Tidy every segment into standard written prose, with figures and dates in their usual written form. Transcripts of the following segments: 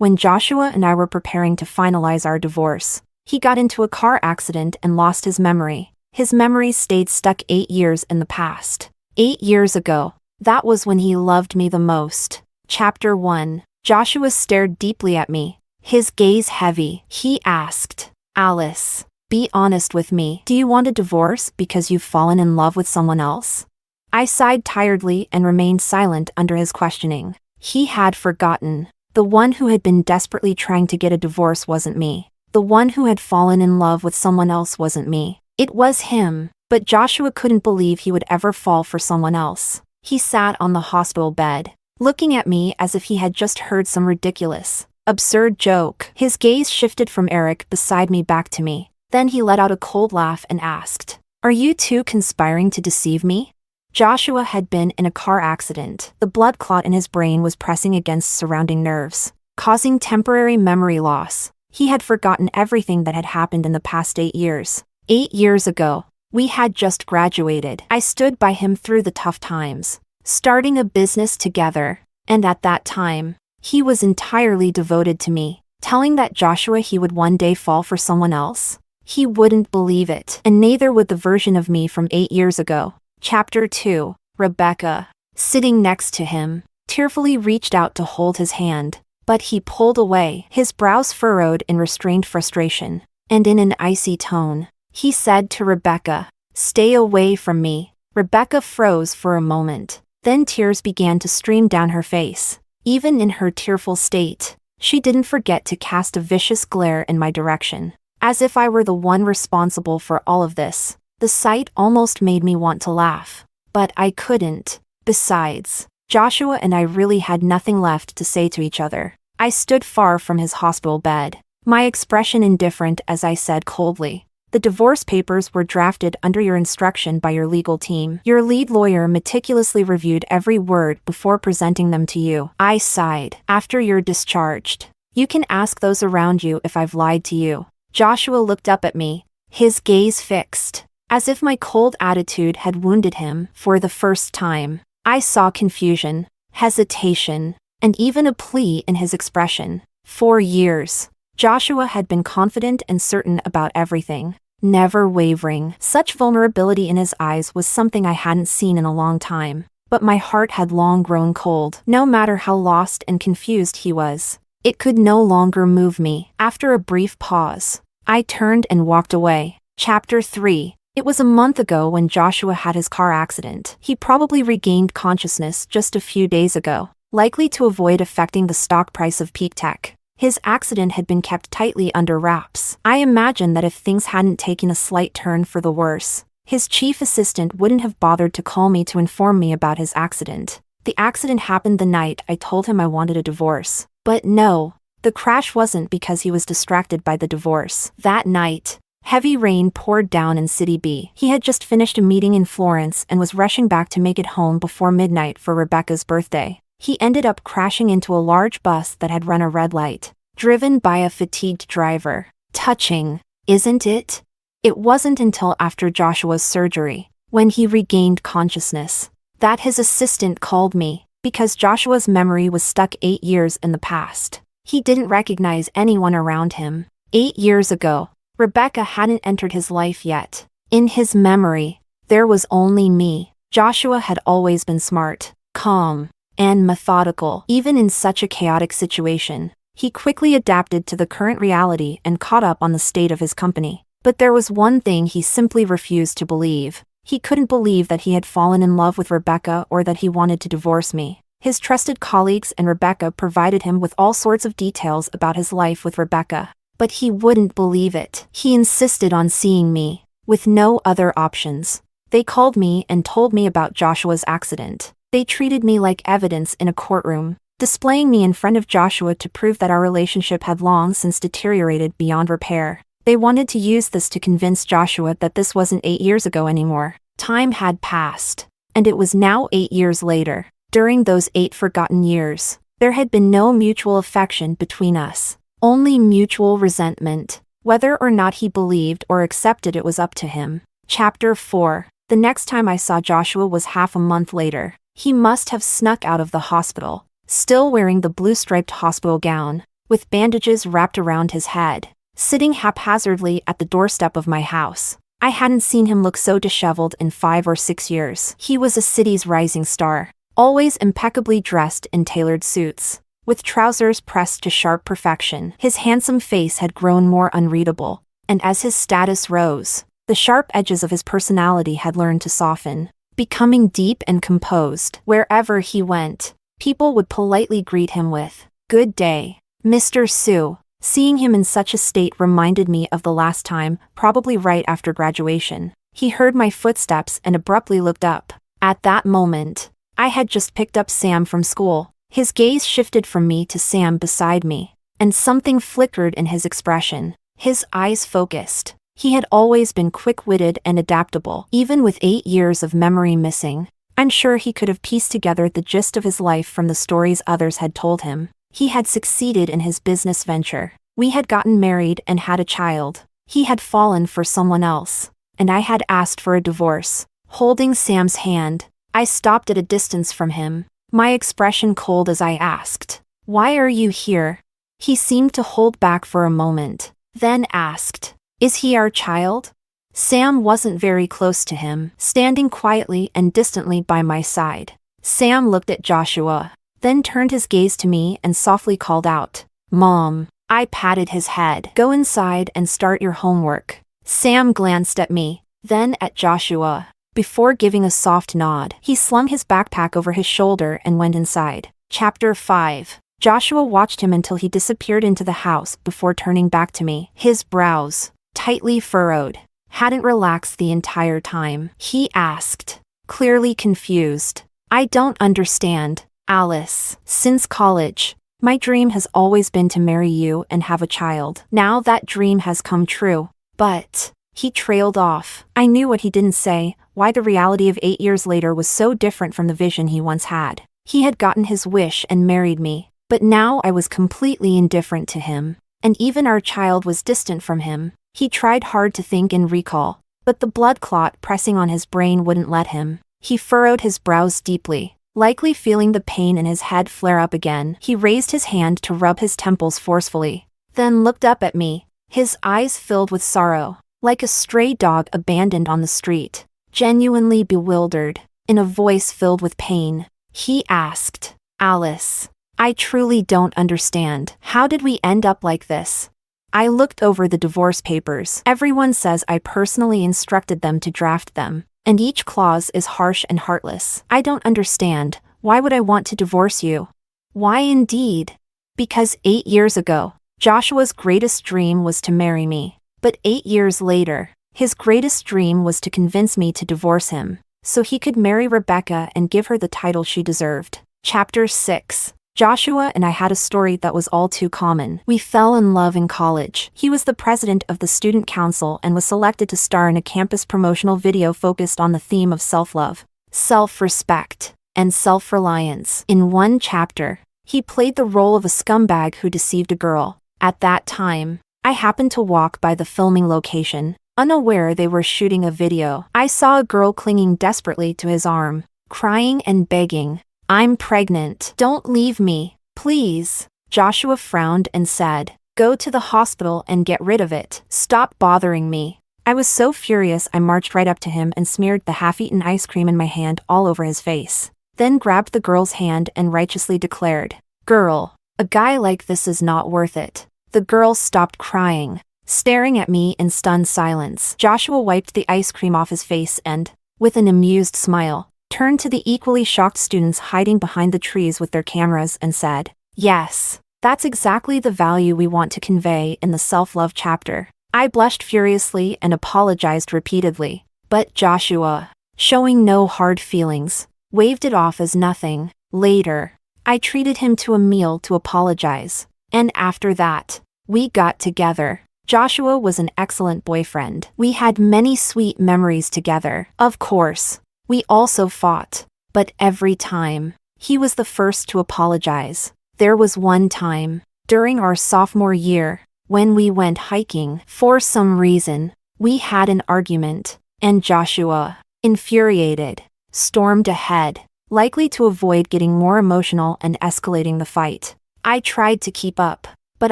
when Joshua and I were preparing to finalize our divorce. He got into a car accident and lost his memory. His memory stayed stuck 8 years in the past. 8 years ago. That was when he loved me the most. Chapter 1. Joshua stared deeply at me, his gaze heavy. He asked, "Alice, be honest with me. Do you want a divorce because you've fallen in love with someone else?" I sighed tiredly and remained silent under his questioning. He had forgotten. The one who had been desperately trying to get a divorce wasn't me. The one who had fallen in love with someone else wasn't me. It was him. But Joshua couldn't believe he would ever fall for someone else. He sat on the hospital bed, looking at me as if he had just heard some ridiculous, absurd joke. His gaze shifted from Eric beside me back to me. Then he let out a cold laugh and asked, "Are you two conspiring to deceive me?" Joshua had been in a car accident. The blood clot in his brain was pressing against surrounding nerves, causing temporary memory loss. He had forgotten everything that had happened in the past 8 years. 8 years ago. We had just graduated. I stood by him through the tough times, starting a business together, and at that time, he was entirely devoted to me. Telling that Joshua he would one day fall for someone else? He wouldn't believe it, and neither would the version of me from 8 years ago. Chapter 2. Rebecca, sitting next to him, tearfully reached out to hold his hand, but he pulled away, his brows furrowed in restrained frustration, and in an icy tone, he said to Rebecca, "Stay away from me." Rebecca froze for a moment. Then tears began to stream down her face. Even in her tearful state, she didn't forget to cast a vicious glare in my direction, as if I were the one responsible for all of this. The sight almost made me want to laugh, but I couldn't. Besides, Joshua and I really had nothing left to say to each other. I stood far from his hospital bed, my expression indifferent as I said coldly, "The divorce papers were drafted under your instruction by your legal team. Your lead lawyer meticulously reviewed every word before presenting them to you." I sighed. "After you're discharged, you can ask those around you if I've lied to you." Joshua looked up at me, his gaze fixed, as if my cold attitude had wounded him for the first time. I saw confusion, hesitation, and even a plea in his expression. 4 years. Joshua had been confident and certain about everything, never wavering. Such vulnerability in his eyes was something I hadn't seen in a long time. But my heart had long grown cold. No matter how lost and confused he was, it could no longer move me. After a brief pause, I turned and walked away. Chapter 3. It was a month ago when Joshua had his car accident. He probably regained consciousness just a few days ago, likely to avoid affecting the stock price of Peak Tech. His accident had been kept tightly under wraps. I imagine that if things hadn't taken a slight turn for the worse, his chief assistant wouldn't have bothered to call me to inform me about his accident. The accident happened the night I told him I wanted a divorce. But no, the crash wasn't because he was distracted by the divorce. That night, heavy rain poured down in City B. He had just finished a meeting in Florence and was rushing back to make it home before midnight for Rebecca's birthday. He ended up crashing into a large bus that had run a red light, driven by a fatigued driver. Touching, isn't it? It wasn't until after Joshua's surgery, when he regained consciousness, that his assistant called me, because Joshua's memory was stuck 8 years in the past. He didn't recognize anyone around him. 8 years ago, Rebecca hadn't entered his life yet. In his memory, there was only me. Joshua had always been smart, calm, and methodical. Even in such a chaotic situation, he quickly adapted to the current reality and caught up on the state of his company. But there was one thing he simply refused to believe. He couldn't believe that he had fallen in love with Rebecca or that he wanted to divorce me. His trusted colleagues and Rebecca provided him with all sorts of details about his life with Rebecca. But he wouldn't believe it. He insisted on seeing me, with no other options. They called me and told me about Joshua's accident. They treated me like evidence in a courtroom, displaying me in front of Joshua to prove that our relationship had long since deteriorated beyond repair. They wanted to use this to convince Joshua that this wasn't 8 years ago anymore. Time had passed, and it was now 8 years later. During those 8 forgotten years, there had been no mutual affection between us, only mutual resentment. Whether or not he believed or accepted it was up to him. Chapter 4. The next time I saw Joshua was half a month later. He must have snuck out of the hospital, still wearing the blue-striped hospital gown, with bandages wrapped around his head, sitting haphazardly at the doorstep of my house. I hadn't seen him look so disheveled in 5 or 6 years. He was a city's rising star, always impeccably dressed in tailored suits, with trousers pressed to sharp perfection. His handsome face had grown more unreadable, and as his status rose, the sharp edges of his personality had learned to soften, becoming deep and composed. Wherever he went, people would politely greet him with, "Good day, Mr. Su." Seeing him in such a state reminded me of the last time, probably right after graduation. He heard my footsteps and abruptly looked up. At that moment, I had just picked up Sam from school. His gaze shifted from me to Sam beside me, and something flickered in his expression. His eyes focused. He had always been quick-witted and adaptable, even with 8 years of memory missing. I'm sure he could have pieced together the gist of his life from the stories others had told him. He had succeeded in his business venture. We had gotten married and had a child. He had fallen for someone else, and I had asked for a divorce. Holding Sam's hand, I stopped at a distance from him, my expression cold as I asked, "Why are you here?" He seemed to hold back for a moment, then asked, "Is he our child?" Sam wasn't very close to him, standing quietly and distantly by my side. Sam looked at Joshua, then turned his gaze to me and softly called out, "Mom." I patted his head. "Go inside and start your homework." Sam glanced at me, then at Joshua. Before giving a soft nod, he slung his backpack over his shoulder and went inside. Chapter 5. Joshua watched him until he disappeared into the house before turning back to me. His brows, tightly furrowed, hadn't relaxed the entire time. He asked, clearly confused, "I don't understand, Alice. Since college, my dream has always been to marry you and have a child. Now that dream has come true." But he trailed off. I knew what he didn't say, why the reality of 8 years later was so different from the vision he once had. He had gotten his wish and married me, but now I was completely indifferent to him, and even our child was distant from him. He tried hard to think and recall, but the blood clot pressing on his brain wouldn't let him. He furrowed his brows deeply, likely feeling the pain in his head flare up again. He raised his hand to rub his temples forcefully, then looked up at me, his eyes filled with sorrow, like a stray dog abandoned on the street. Genuinely bewildered, in a voice filled with pain, he asked, "Alice, I truly don't understand. How did we end up like this?" I looked over the divorce papers. Everyone says I personally instructed them to draft them, and each clause is harsh and heartless. I don't understand. Why would I want to divorce you? Why indeed? Because 8 years ago, Joshua's greatest dream was to marry me. But 8 years later, his greatest dream was to convince me to divorce him, so he could marry Rebecca and give her the title she deserved. Chapter 6. Joshua and I had a story that was all too common. We fell in love in college. He was the president of the student council and was selected to star in a campus promotional video focused on the theme of self-love, self-respect, and self-reliance. In one chapter, he played the role of a scumbag who deceived a girl. At that time, I happened to walk by the filming location, unaware they were shooting a video. I saw a girl clinging desperately to his arm, crying and begging, "I'm pregnant. Don't leave me, please." Joshua frowned and said, "Go to the hospital and get rid of it. Stop bothering me." I was so furious I marched right up to him and smeared the half-eaten ice cream in my hand all over his face. Then grabbed the girl's hand and righteously declared, "Girl, a guy like this is not worth it." The girl stopped crying, staring at me in stunned silence. Joshua wiped the ice cream off his face and, with an amused smile, turned to the equally shocked students hiding behind the trees with their cameras and said, "Yes, that's exactly the value we want to convey in the self-love chapter." I blushed furiously and apologized repeatedly, but Joshua, showing no hard feelings, waved it off as nothing. Later, I treated him to a meal to apologize, and after that, we got together. Joshua was an excellent boyfriend. We had many sweet memories together. Of course, we also fought, but every time, he was the first to apologize. There was one time, during our sophomore year, when we went hiking. For some reason, we had an argument, and Joshua, infuriated, stormed ahead, likely to avoid getting more emotional and escalating the fight. I tried to keep up, but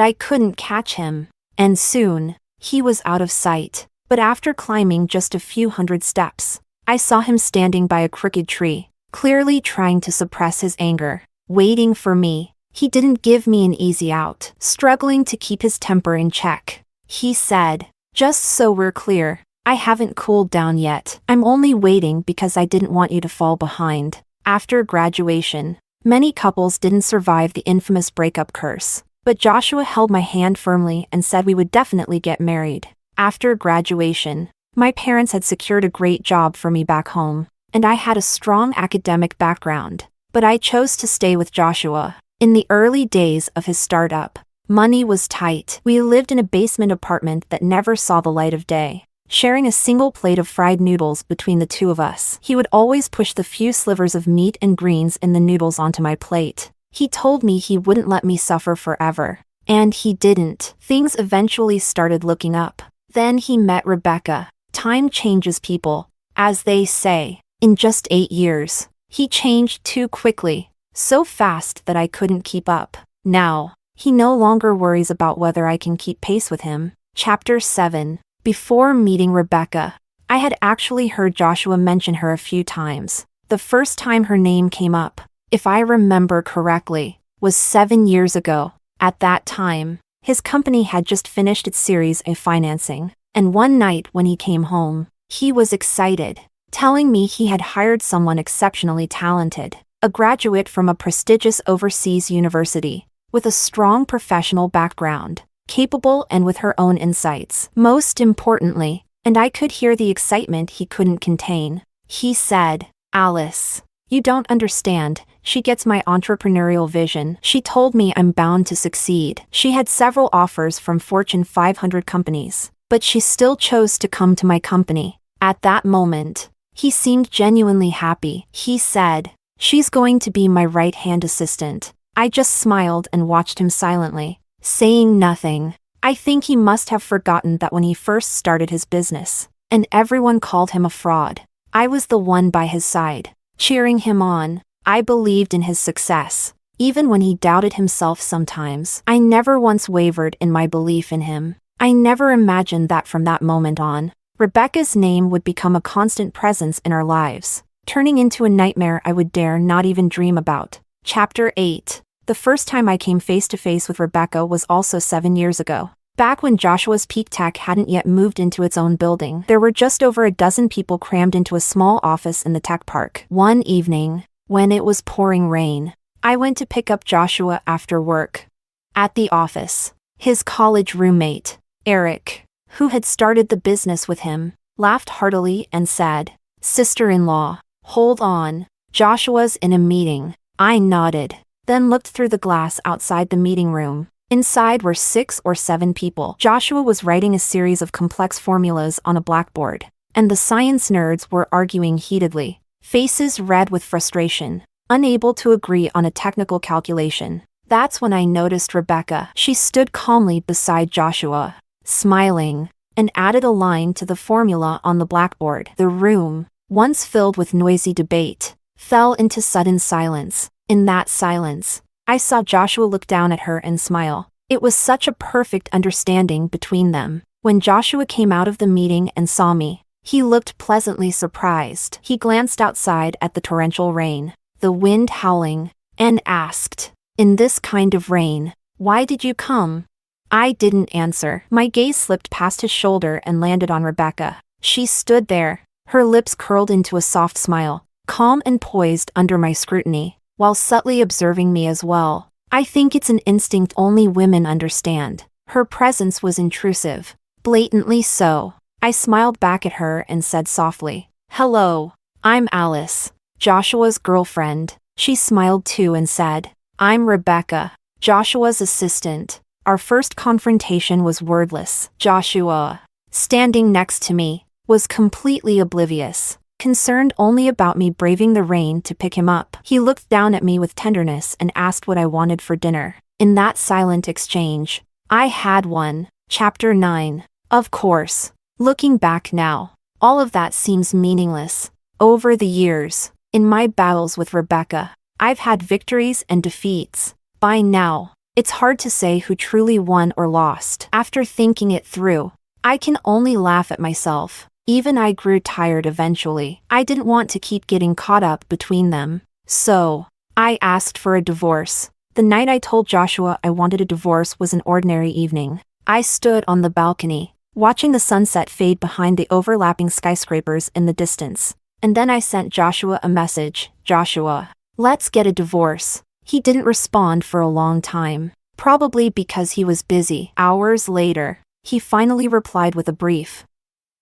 I couldn't catch him. And soon, he was out of sight. But after climbing just a few hundred steps, I saw him standing by a crooked tree, clearly trying to suppress his anger, waiting for me. He didn't give me an easy out, struggling to keep his temper in check. He said, "Just so we're clear, I haven't cooled down yet. I'm only waiting because I didn't want you to fall behind." After graduation, many couples didn't survive the infamous breakup curse, but Joshua held my hand firmly and said we would definitely get married. After graduation, my parents had secured a great job for me back home, and I had a strong academic background, but I chose to stay with Joshua. In the early days of his startup, money was tight. We lived in a basement apartment that never saw the light of day, sharing a single plate of fried noodles between the two of us. He would always push the few slivers of meat and greens in the noodles onto my plate. He told me he wouldn't let me suffer forever. And he didn't. Things eventually started looking up. Then he met Rebecca. Time changes people, as they say. In just 8 years, he changed too quickly, so fast that I couldn't keep up. Now, he no longer worries about whether I can keep pace with him. Chapter 7. Before meeting Rebecca, I had actually heard Joshua mention her a few times. The first time her name came up, if I remember correctly, was 7 years ago. At that time, his company had just finished its Series A financing, and one night when he came home, he was excited, telling me he had hired someone exceptionally talented, a graduate from a prestigious overseas university, with a strong professional background, capable and with her own insights. Most importantly, and I could hear the excitement he couldn't contain, he said, "Alice, you don't understand. She gets my entrepreneurial vision. She told me I'm bound to succeed." She had several offers from Fortune 500 companies, but she still chose to come to my company. At that moment, he seemed genuinely happy. He said, "She's going to be my right-hand assistant." I just smiled and watched him silently, saying nothing. I think he must have forgotten that when he first started his business, and everyone called him a fraud, I was the one by his side, cheering him on. I believed in his success, even when he doubted himself sometimes. I never once wavered in my belief in him. I never imagined that from that moment on, Rebecca's name would become a constant presence in our lives, turning into a nightmare I would dare not even dream about. Chapter 8. The first time I came face to face with Rebecca was also 7 years ago. Back when Joshua's Peak Tech hadn't yet moved into its own building, there were just over a dozen people crammed into a small office in the tech park. One evening, when it was pouring rain, I went to pick up Joshua after work. At the office, his college roommate, Eric, who had started the business with him, laughed heartily and said, "Sister-in-law, hold on. Joshua's in a meeting." I nodded, then looked through the glass outside the meeting room. Inside were 6 or 7 people. Joshua was writing a series of complex formulas on a blackboard, and the science nerds were arguing heatedly, faces red with frustration, unable to agree on a technical calculation. That's when I noticed Rebecca. She stood calmly beside Joshua, smiling, and added a line to the formula on the blackboard. The room, once filled with noisy debate, fell into sudden silence. In that silence, I saw Joshua look down at her and smile. It was such a perfect understanding between them. When Joshua came out of the meeting and saw me, he looked pleasantly surprised. He glanced outside at the torrential rain, the wind howling, and asked, "In this kind of rain, why did you come?" I didn't answer. My gaze slipped past his shoulder and landed on Rebecca. She stood there, her lips curled into a soft smile, calm and poised under my scrutiny, while subtly observing me as well. I think it's an instinct only women understand. Her presence was intrusive, blatantly so. I smiled back at her and said softly, "Hello, I'm Alice, Joshua's girlfriend." She smiled too and said, "I'm Rebecca, Joshua's assistant." Our first confrontation was wordless. Joshua, standing next to me, was completely oblivious, concerned only about me braving the rain to pick him up. He looked down at me with tenderness and asked what I wanted for dinner. In that silent exchange, I had one. Chapter 9. Of course, looking back now, all of that seems meaningless. Over the years, in my battles with Rebecca, I've had victories and defeats. By now, It's hard to say who truly won or lost. After thinking it through, I can only laugh at myself. Even I grew tired eventually. I didn't want to keep getting caught up between them. So, I asked for a divorce. The night I told Joshua I wanted a divorce was an ordinary evening. I stood on the balcony, watching the sunset fade behind the overlapping skyscrapers in the distance. And then I sent Joshua a message. Joshua, let's get a divorce. He didn't respond for a long time. Probably because he was busy. Hours later, he finally replied with a brief.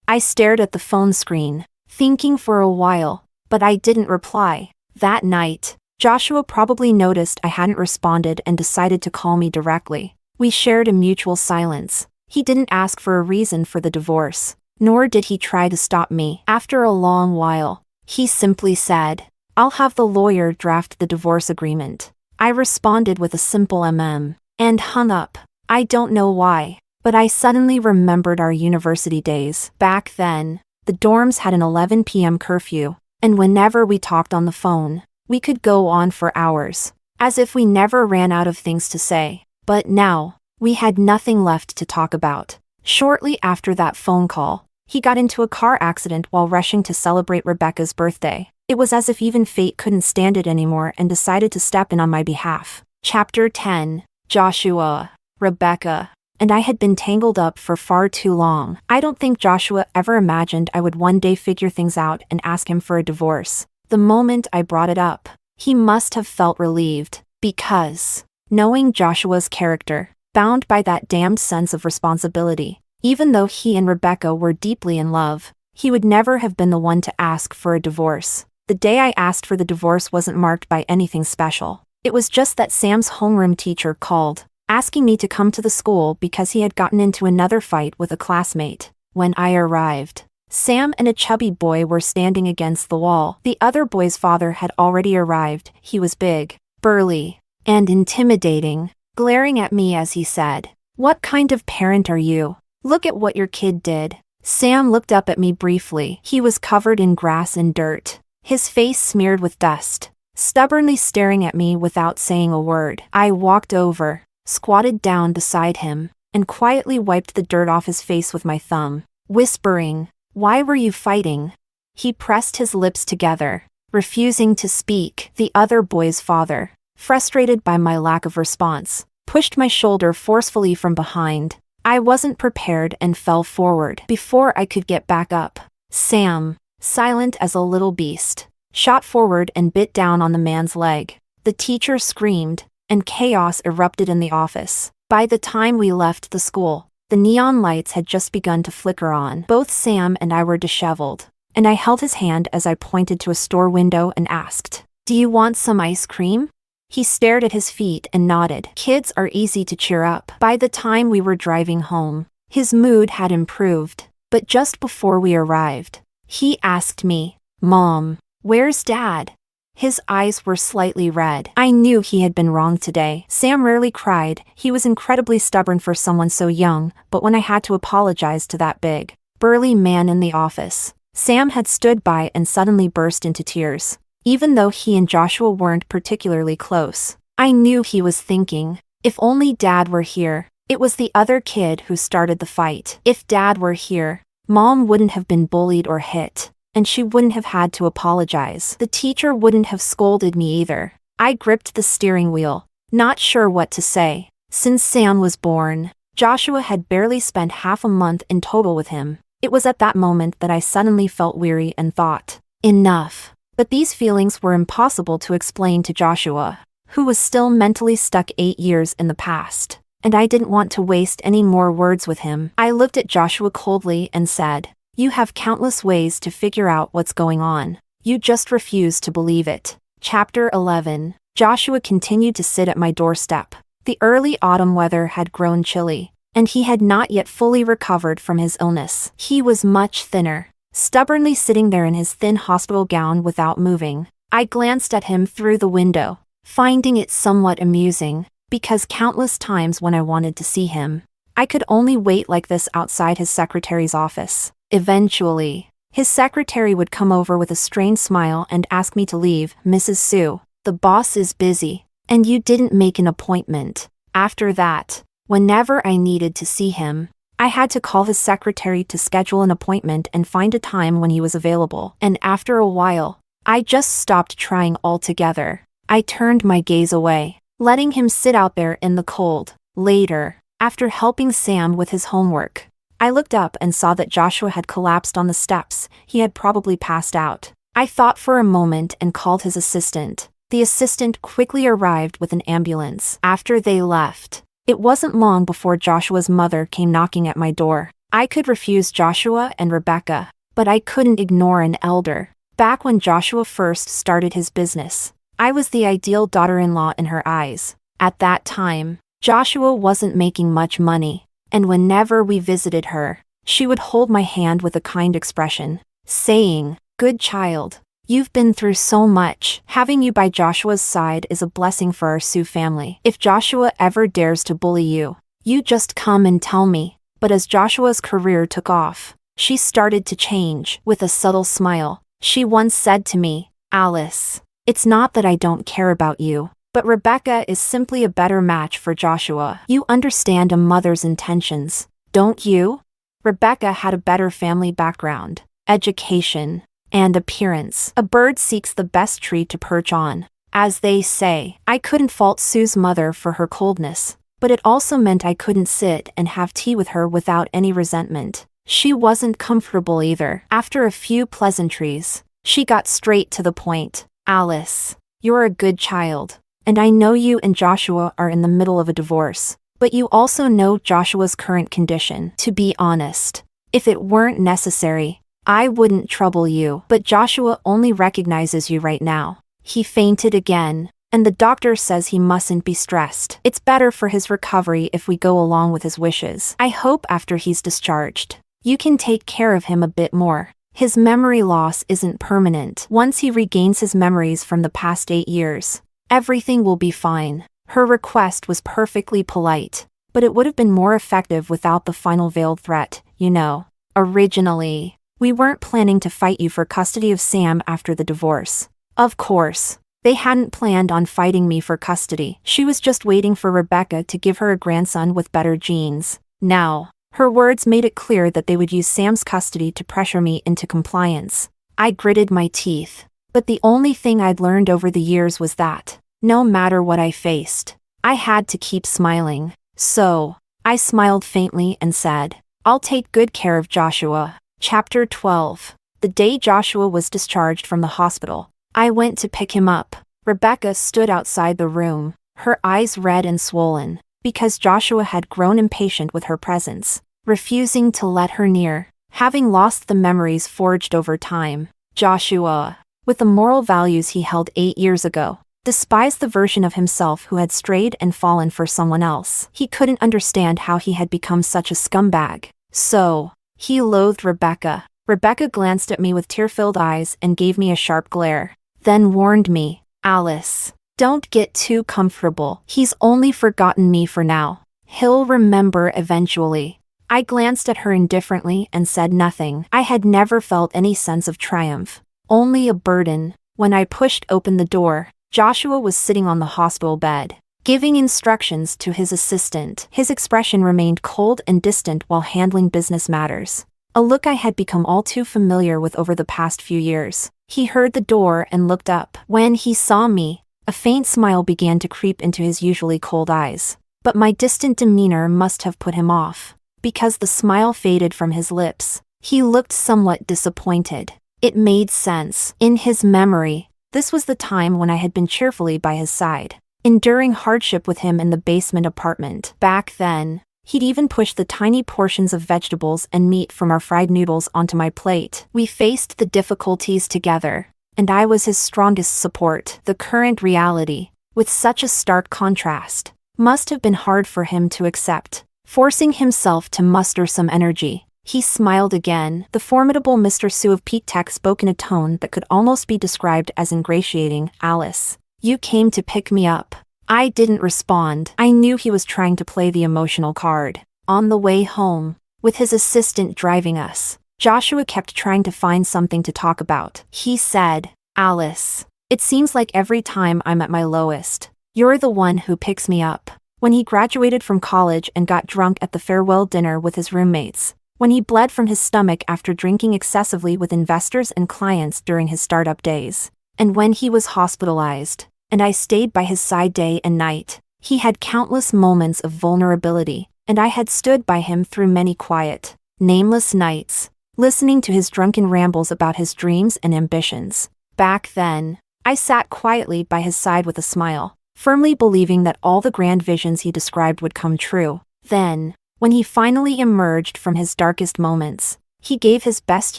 I stared at the phone screen, thinking for a while, but I didn't reply. That night, Joshua probably noticed I hadn't responded and decided to call me directly. We shared a mutual silence. He didn't ask for a reason for the divorce, nor did he try to stop me. After a long while, he simply said, I'll have the lawyer draft the divorce agreement. I responded with a simple and hung up. I don't know why, but I suddenly remembered our university days. Back then, the dorms had an 11 p.m. curfew, and whenever we talked on the phone, we could go on for hours, as if we never ran out of things to say. But now, we had nothing left to talk about. Shortly after that phone call, he got into a car accident while rushing to celebrate Rebecca's birthday. It was as if even fate couldn't stand it anymore and decided to step in on my behalf. Chapter 10. Joshua, Rebecca, and I had been tangled up for far too long. I don't think Joshua ever imagined I would one day figure things out and ask him for a divorce. The moment I brought it up, he must have felt relieved, because, knowing Joshua's character, bound by that damned sense of responsibility, even though he and Rebecca were deeply in love, he would never have been the one to ask for a divorce. The day I asked for the divorce wasn't marked by anything special. It was just that Sam's homeroom teacher called, asking me to come to the school because he had gotten into another fight with a classmate. When I arrived, Sam and a chubby boy were standing against the wall. The other boy's father had already arrived. He was big, burly, and intimidating, glaring at me as he said, "What kind of parent are you? Look at what your kid did." Sam looked up at me briefly. He was covered in grass and dirt, his face smeared with dust, stubbornly staring at me without saying a word. I walked over, squatted down beside him, and quietly wiped the dirt off his face with my thumb, whispering, "Why were you fighting?" He pressed his lips together, refusing to speak. The other boy's father, frustrated by my lack of response, pushed my shoulder forcefully from behind. I wasn't prepared and fell forward. Before I could get back up, Sam, silent as a little beast, shot forward and bit down on the man's leg. The teacher screamed, and chaos erupted in the office. By the time we left the school, the neon lights had just begun to flicker on. Both Sam and I were disheveled, and I held his hand as I pointed to a store window and asked, "Do you want some ice cream?" He stared at his feet and nodded. Kids are easy to cheer up. By the time we were driving home, his mood had improved, but just before we arrived, he asked me, "Mom, where's Dad?" His eyes were slightly red. I knew he had been wrong today. Sam rarely cried. He was incredibly stubborn for someone so young, but when I had to apologize to that big, burly man in the office, Sam had stood by and suddenly burst into tears. Even though he and Joshua weren't particularly close, I knew he was thinking, if only Dad were here. It was the other kid who started the fight. If Dad were here, Mom wouldn't have been bullied or hit, and she wouldn't have had to apologize. The teacher wouldn't have scolded me either. I gripped the steering wheel, not sure what to say. Since Sam was born, Joshua had barely spent half a month in total with him. It was at that moment that I suddenly felt weary and thought, enough. But these feelings were impossible to explain to Joshua, who was still mentally stuck 8 years in the past, and I didn't want to waste any more words with him. I looked at Joshua coldly and said, "You have countless ways to figure out what's going on. You just refuse to believe it." Chapter 11. Joshua continued to sit at my doorstep. The early autumn weather had grown chilly, and he had not yet fully recovered from his illness. He was much thinner, stubbornly sitting there in his thin hospital gown without moving. I glanced at him through the window, finding it somewhat amusing, because countless times when I wanted to see him, I could only wait like this outside his secretary's office. Eventually, his secretary would come over with a strained smile and ask me to leave. "Mrs. Sue, the boss is busy, and you didn't make an appointment." After that, whenever I needed to see him, I had to call his secretary to schedule an appointment and find a time when he was available. And after a while, I just stopped trying altogether. I turned my gaze away, letting him sit out there in the cold. Later, after helping Sam with his homework, I looked up and saw that Joshua had collapsed on the steps. He had probably passed out. I thought for a moment and called his assistant. The assistant quickly arrived with an ambulance. After they left, it wasn't long before Joshua's mother came knocking at my door. I could refuse Joshua and Rebecca, but I couldn't ignore an elder. Back when Joshua first started his business, I was the ideal daughter-in-law in her eyes. At that time, Joshua wasn't making much money, and whenever we visited her, she would hold my hand with a kind expression, saying, "Good child, you've been through so much. Having you by Joshua's side is a blessing for our Sioux family. If Joshua ever dares to bully you, you just come and tell me." But as Joshua's career took off, she started to change. With a subtle smile, she once said to me, "Alice, it's not that I don't care about you, but Rebecca is simply a better match for Joshua. You understand a mother's intentions, don't you?" Rebecca had a better family background, education, and appearance. A bird seeks the best tree to perch on, as they say. I couldn't fault Sue's mother for her coldness, but it also meant I couldn't sit and have tea with her without any resentment. She wasn't comfortable either. After a few pleasantries, she got straight to the point. "Alice, you're a good child, and I know you and Joshua are in the middle of a divorce, but you also know Joshua's current condition. To be honest, if it weren't necessary, I wouldn't trouble you, but Joshua only recognizes you right now. He fainted again, and the doctor says he mustn't be stressed. It's better for his recovery if we go along with his wishes. I hope after he's discharged, you can take care of him a bit more. His memory loss isn't permanent. Once he regains his memories from the past 8 years, everything will be fine." Her request was perfectly polite, but it would have been more effective without the final veiled threat, you know. "Originally, we weren't planning to fight you for custody of Sam after the divorce. Of course, they hadn't planned on fighting me for custody. She was just waiting for Rebecca to give her a grandson with better genes. Now, her words made it clear that they would use Sam's custody to pressure me into compliance." I gritted my teeth, but the only thing I'd learned over the years was that, no matter what I faced, I had to keep smiling. So, I smiled faintly and said, "I'll take good care of Joshua." Chapter 12. The day Joshua was discharged from the hospital, I went to pick him up. Rebecca stood outside the room, her eyes red and swollen, because Joshua had grown impatient with her presence, refusing to let her near, having lost the memories forged over time. Joshua, with the moral values he held 8 years ago, despised the version of himself who had strayed and fallen for someone else. He couldn't understand how he had become such a scumbag. So, he loathed Rebecca. Rebecca glanced at me with tear-filled eyes and gave me a sharp glare, then warned me, "Alice, don't get too comfortable. He's only forgotten me for now. He'll remember eventually." I glanced at her indifferently and said nothing. I had never felt any sense of triumph, only a burden. When I pushed open the door, Joshua was sitting on the hospital bed, giving instructions to his assistant. His expression remained cold and distant while handling business matters, a look I had become all too familiar with over the past few years. He heard the door and looked up. When he saw me, a faint smile began to creep into his usually cold eyes. But my distant demeanor must have put him off, because the smile faded from his lips. He looked somewhat disappointed. It made sense. In his memory, this was the time when I had been cheerfully by his side, enduring hardship with him in the basement apartment. Back then, he'd even pushed the tiny portions of vegetables and meat from our fried noodles onto my plate. We faced the difficulties together, and I was his strongest support. The current reality, with such a stark contrast, must have been hard for him to accept. Forcing himself to muster some energy, he smiled again. The formidable Mr. Sue of Peak Tech spoke in a tone that could almost be described as ingratiating. "Alice, you came to pick me up." I didn't respond. I knew he was trying to play the emotional card. On the way home, with his assistant driving us, Joshua kept trying to find something to talk about. He said, "Alice, it seems like every time I'm at my lowest, you're the one who picks me up." When he graduated from college and got drunk at the farewell dinner with his roommates. When he bled from his stomach after drinking excessively with investors and clients during his startup days. And when he was hospitalized, and I stayed by his side day and night. He had countless moments of vulnerability, and I had stood by him through many quiet, nameless nights, listening to his drunken rambles about his dreams and ambitions. Back then, I sat quietly by his side with a smile, firmly believing that all the grand visions he described would come true. Then, when he finally emerged from his darkest moments, he gave his best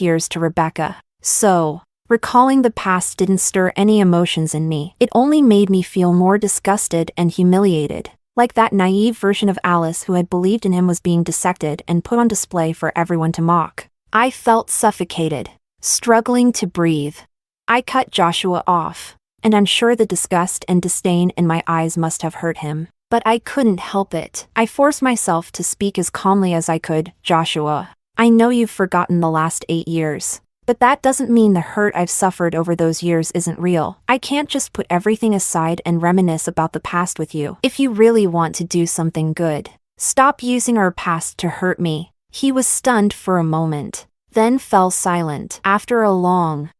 years to Rebecca. So, recalling the past didn't stir any emotions in me. It only made me feel more disgusted and humiliated, like that naive version of Alice who had believed in him was being dissected and put on display for everyone to mock. I felt suffocated, struggling to breathe. I cut Joshua off, and I'm sure the disgust and disdain in my eyes must have hurt him. But I couldn't help it. I forced myself to speak as calmly as I could. Joshua, I know you've forgotten the last 8 years. But that doesn't mean the hurt I've suffered over those years isn't real. I can't just put everything aside and reminisce about the past with you. If you really want to do something good, stop using our past to hurt me. He was stunned for a moment, then fell silent. After a long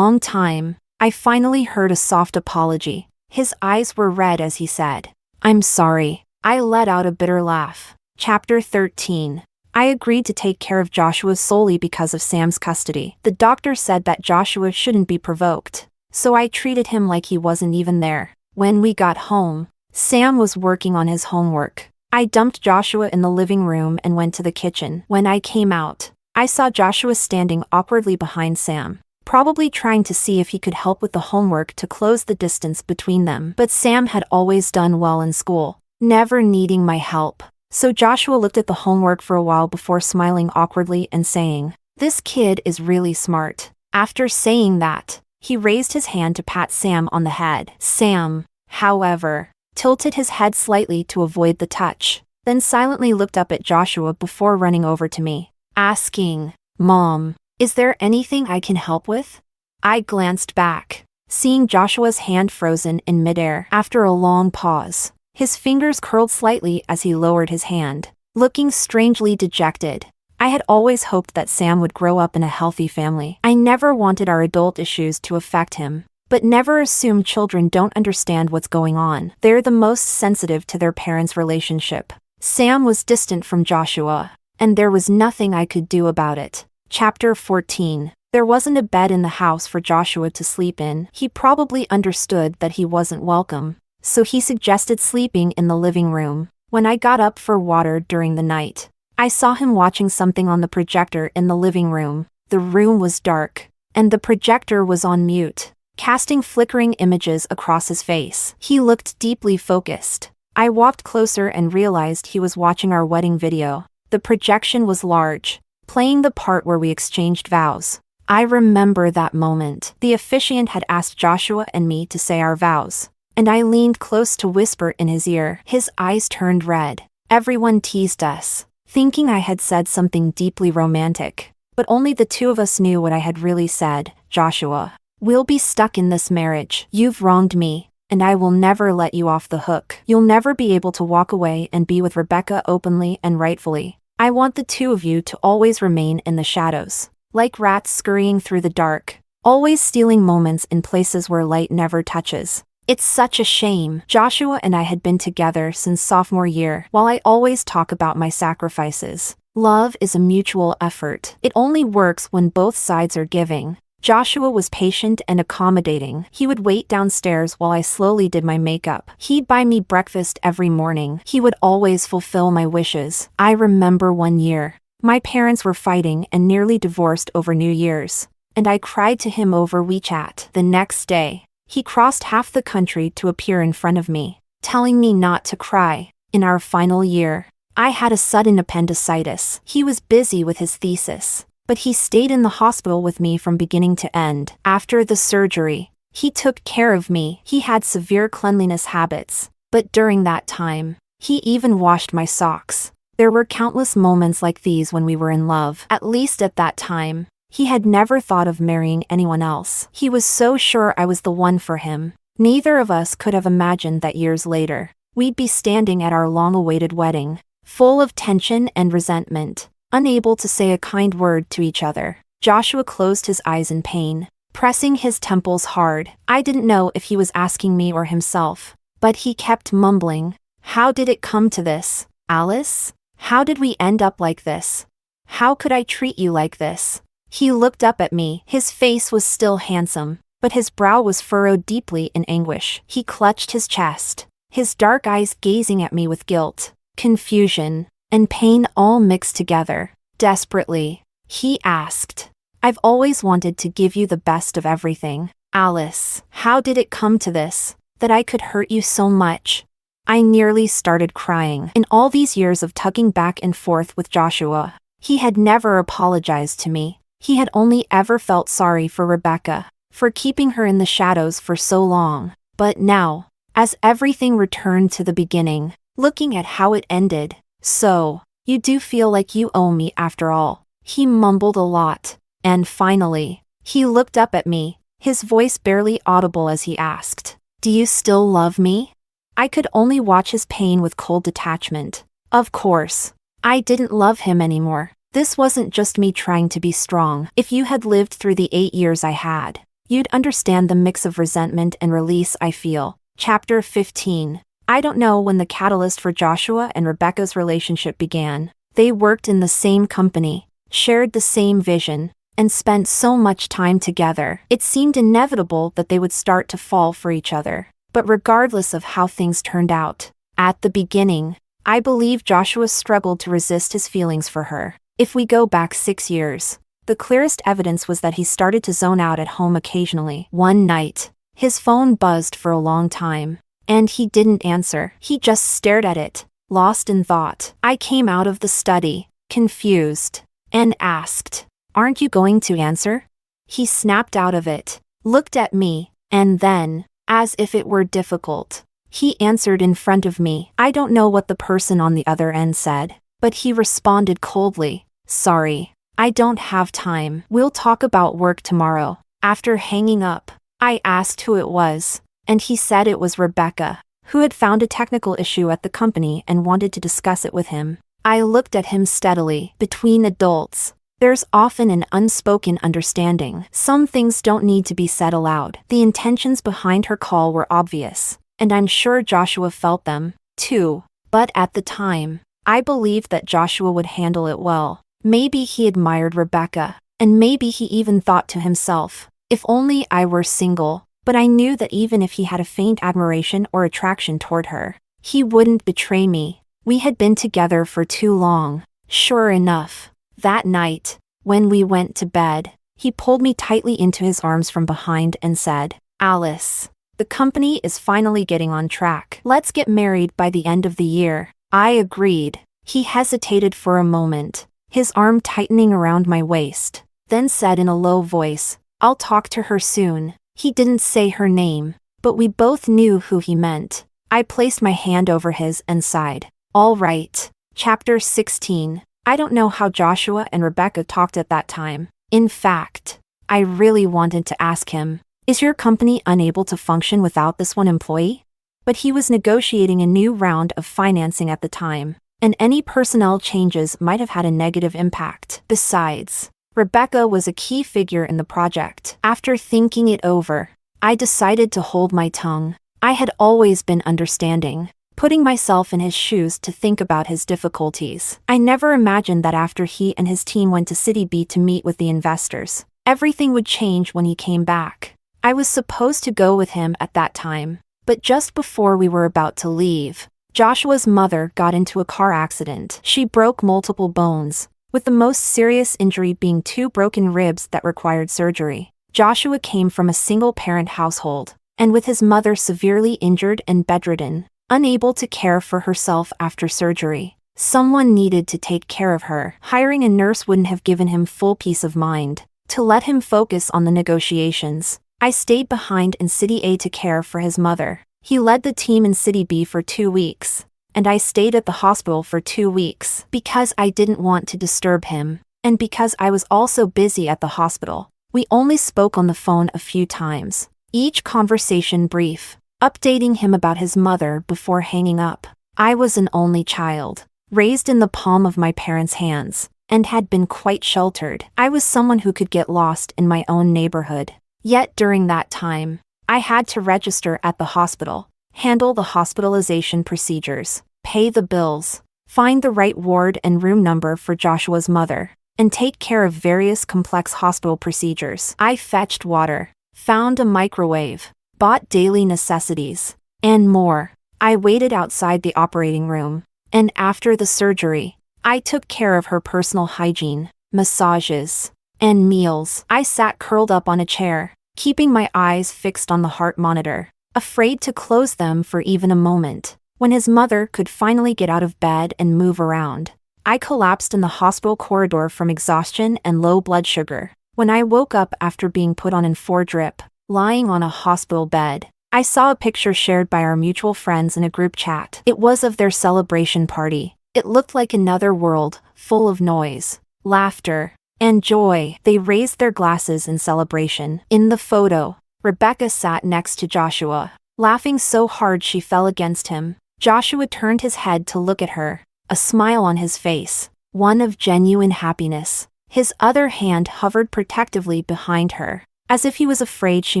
time, I finally heard a soft apology. His eyes were red as he said, "I'm sorry." I let out a bitter laugh. Chapter 13. I agreed to take care of Joshua solely because of Sam's custody. The doctor said that Joshua shouldn't be provoked, so I treated him like he wasn't even there. When we got home, Sam was working on his homework. I dumped Joshua in the living room and went to the kitchen. When I came out, I saw Joshua standing awkwardly behind Sam, probably trying to see if he could help with the homework to close the distance between them. But Sam had always done well in school, never needing my help. So Joshua looked at the homework for a while before smiling awkwardly and saying, "This kid is really smart." After saying that, he raised his hand to pat Sam on the head. Sam, however, tilted his head slightly to avoid the touch, then silently looked up at Joshua before running over to me, asking, "Mom, is there anything I can help with?" I glanced back, seeing Joshua's hand frozen in midair. After a long pause, his fingers curled slightly as he lowered his hand, looking strangely dejected. I had always hoped that Sam would grow up in a healthy family. I never wanted our adult issues to affect him, but never assume children don't understand what's going on. They're the most sensitive to their parents' relationship. Sam was distant from Joshua, and there was nothing I could do about it. Chapter 14. There wasn't a bed in the house for Joshua to sleep in. He probably understood that he wasn't welcome, so he suggested sleeping in the living room. When I got up for water during the night, I saw him watching something on the projector in the living room. The room was dark, and the projector was on mute, casting flickering images across his face. He looked deeply focused. I walked closer and realized he was watching our wedding video. The projection was large, playing the part where we exchanged vows. I remember that moment. The officiant had asked Joshua and me to say our vows, and I leaned close to whisper in his ear. His eyes turned red. Everyone teased us, thinking I had said something deeply romantic, but only the two of us knew what I had really said. "Joshua, we'll be stuck in this marriage. You've wronged me, and I will never let you off the hook. You'll never be able to walk away and be with Rebecca openly and rightfully. I want the two of you to always remain in the shadows, like rats scurrying through the dark, always stealing moments in places where light never touches." It's such a shame. Joshua and I had been together since sophomore year. While I always talk about my sacrifices, love is a mutual effort. It only works when both sides are giving. Joshua was patient and accommodating. He would wait downstairs while I slowly did my makeup. He'd buy me breakfast every morning. He would always fulfill my wishes. I remember one year, my parents were fighting and nearly divorced over New Year's, and I cried to him over WeChat. The next day, he crossed half the country to appear in front of me, telling me not to cry. In our final year, I had a sudden appendicitis. He was busy with his thesis, but he stayed in the hospital with me from beginning to end. After the surgery, he took care of me. He had severe cleanliness habits, but during that time, he even washed my socks. There were countless moments like these when we were in love. At least at that time, he had never thought of marrying anyone else. He was so sure I was the one for him. Neither of us could have imagined that years later, we'd be standing at our long-awaited wedding, full of tension and resentment, unable to say a kind word to each other. Joshua closed his eyes in pain, pressing his temples hard. I didn't know if he was asking me or himself, but he kept mumbling. How did it come to this, Alice? How did we end up like this? How could I treat you like this? He looked up at me. His face was still handsome, but his brow was furrowed deeply in anguish. He clutched his chest, his dark eyes gazing at me with guilt, confusion, and pain all mixed together. Desperately, he asked, I've always wanted to give you the best of everything, Alice. How did it come to this, that I could hurt you so much? I nearly started crying. In all these years of tugging back and forth with Joshua, he had never apologized to me. He had only ever felt sorry for Rebecca, for keeping her in the shadows for so long. But now, as everything returned to the beginning, looking at how it ended, so, you do feel like you owe me after all. He mumbled a lot, and finally, he looked up at me, his voice barely audible as he asked, Do you still love me? I could only watch his pain with cold detachment. Of course, I didn't love him anymore. This wasn't just me trying to be strong. If you had lived through the 8 years I had, you'd understand the mix of resentment and release I feel. Chapter 15. I don't know when the catalyst for Joshua and Rebecca's relationship began. They worked in the same company, shared the same vision, and spent so much time together. It seemed inevitable that they would start to fall for each other. But regardless of how things turned out, at the beginning, I believe Joshua struggled to resist his feelings for her. If we go back 6 years, the clearest evidence was that he started to zone out at home occasionally. One night, his phone buzzed for a long time, and he didn't answer. He just stared at it, lost in thought. I came out of the study, confused, and asked, Aren't you going to answer? He snapped out of it, looked at me, and then, as if it were difficult, he answered in front of me. I don't know what the person on the other end said, but he responded coldly, Sorry, I don't have time. We'll talk about work tomorrow. After hanging up, I asked who it was, and he said it was Rebecca, who had found a technical issue at the company and wanted to discuss it with him. I looked at him steadily. Between adults, there's often an unspoken understanding. Some things don't need to be said aloud. The intentions behind her call were obvious, and I'm sure Joshua felt them, too. But at the time, I believed that Joshua would handle it well. Maybe he admired Rebecca, and maybe he even thought to himself, if only I were single. But I knew that even if he had a faint admiration or attraction toward her, he wouldn't betray me. We had been together for too long. Sure enough, that night, when we went to bed, he pulled me tightly into his arms from behind and said, Alice, the company is finally getting on track. Let's get married by the end of the year. I agreed. He hesitated for a moment, his arm tightening around my waist, then said in a low voice, I'll talk to her soon. He didn't say her name, but we both knew who he meant. I placed my hand over his and sighed. All right. Chapter 16. I don't know how Joshua and Rebecca talked at that time. In fact, I really wanted to ask him, Is your company unable to function without this one employee? But he was negotiating a new round of financing at the time, and any personnel changes might have had a negative impact. Besides, Rebecca was a key figure in the project. After thinking it over, I decided to hold my tongue. I had always been understanding, putting myself in his shoes to think about his difficulties. I never imagined that after he and his team went to City B to meet with the investors, everything would change when he came back. I was supposed to go with him at that time, but just before we were about to leave, Joshua's mother got into a car accident. She broke multiple bones, with the most serious injury being 2 broken ribs that required surgery. Joshua came from a single-parent household, and with his mother severely injured and bedridden, unable to care for herself after surgery, someone needed to take care of her. Hiring a nurse wouldn't have given him full peace of mind. To let him focus on the negotiations, I stayed behind in City A to care for his mother. He led the team in City B for 2 weeks, and I stayed at the hospital for 2 weeks because I didn't want to disturb him, and because I was also busy at the hospital. We only spoke on the phone a few times, each conversation brief. updating him about his mother before hanging up. I was an only child, raised in the palm of my parents' hands, and had been quite sheltered. I was someone who could get lost in my own neighborhood. Yet during that time, I had to register at the hospital, handle the hospitalization procedures, pay the bills, find the right ward and room number for Joshua's mother, and take care of various complex hospital procedures. I fetched water, found a microwave, bought daily necessities, and more. I waited outside the operating room, and after the surgery, I took care of her personal hygiene, massages, and meals. I sat curled up on a chair, keeping my eyes fixed on the heart monitor, afraid to close them for even a moment. When his mother could finally get out of bed and move around, I collapsed in the hospital corridor from exhaustion and low blood sugar. When I woke up after being put on an 4-drip, lying on a hospital bed, I saw a picture shared by our mutual friends in a group chat. It was of their celebration party. It looked like another world, full of noise, laughter, and joy. They raised their glasses in celebration. In the photo, Rebecca sat next to Joshua, laughing so hard she fell against him. Joshua turned his head to look at her, a smile on his face, one of genuine happiness. His other hand hovered protectively behind her, as if he was afraid she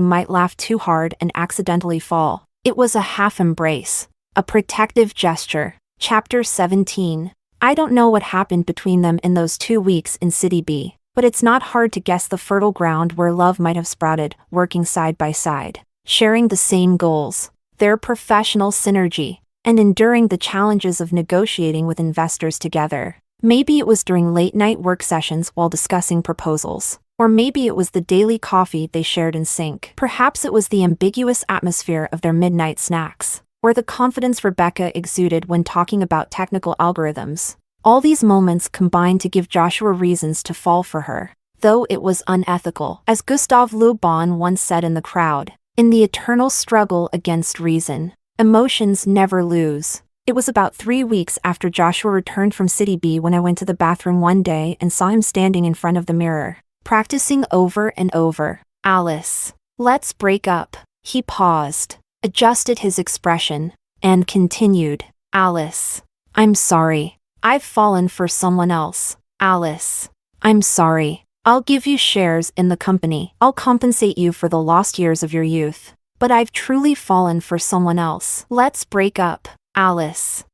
might laugh too hard and accidentally fall. It was a half embrace, a protective gesture. Chapter 17. I don't know what happened between them in those 2 weeks in City B, but it's not hard to guess the fertile ground where love might have sprouted, working side by side, sharing the same goals, their professional synergy, and enduring the challenges of negotiating with investors together. Maybe it was during late-night work sessions while discussing proposals, or maybe it was the daily coffee they shared in sync. Perhaps it was the ambiguous atmosphere of their midnight snacks, or the confidence Rebecca exuded when talking about technical algorithms. All these moments combined to give Joshua reasons to fall for her, though it was unethical. As Gustave Le Bon once said in the crowd, in the eternal struggle against reason, emotions never lose. It was about 3 weeks after Joshua returned from City B when I went to the bathroom one day and saw him standing in front of the mirror, practicing over and over. Alice, let's break up. He paused, adjusted his expression, and continued. Alice, I'm sorry. I've fallen for someone else. Alice, I'm sorry. I'll give you shares in the company. I'll compensate you for the lost years of your youth. But I've truly fallen for someone else. Let's break up. Alice.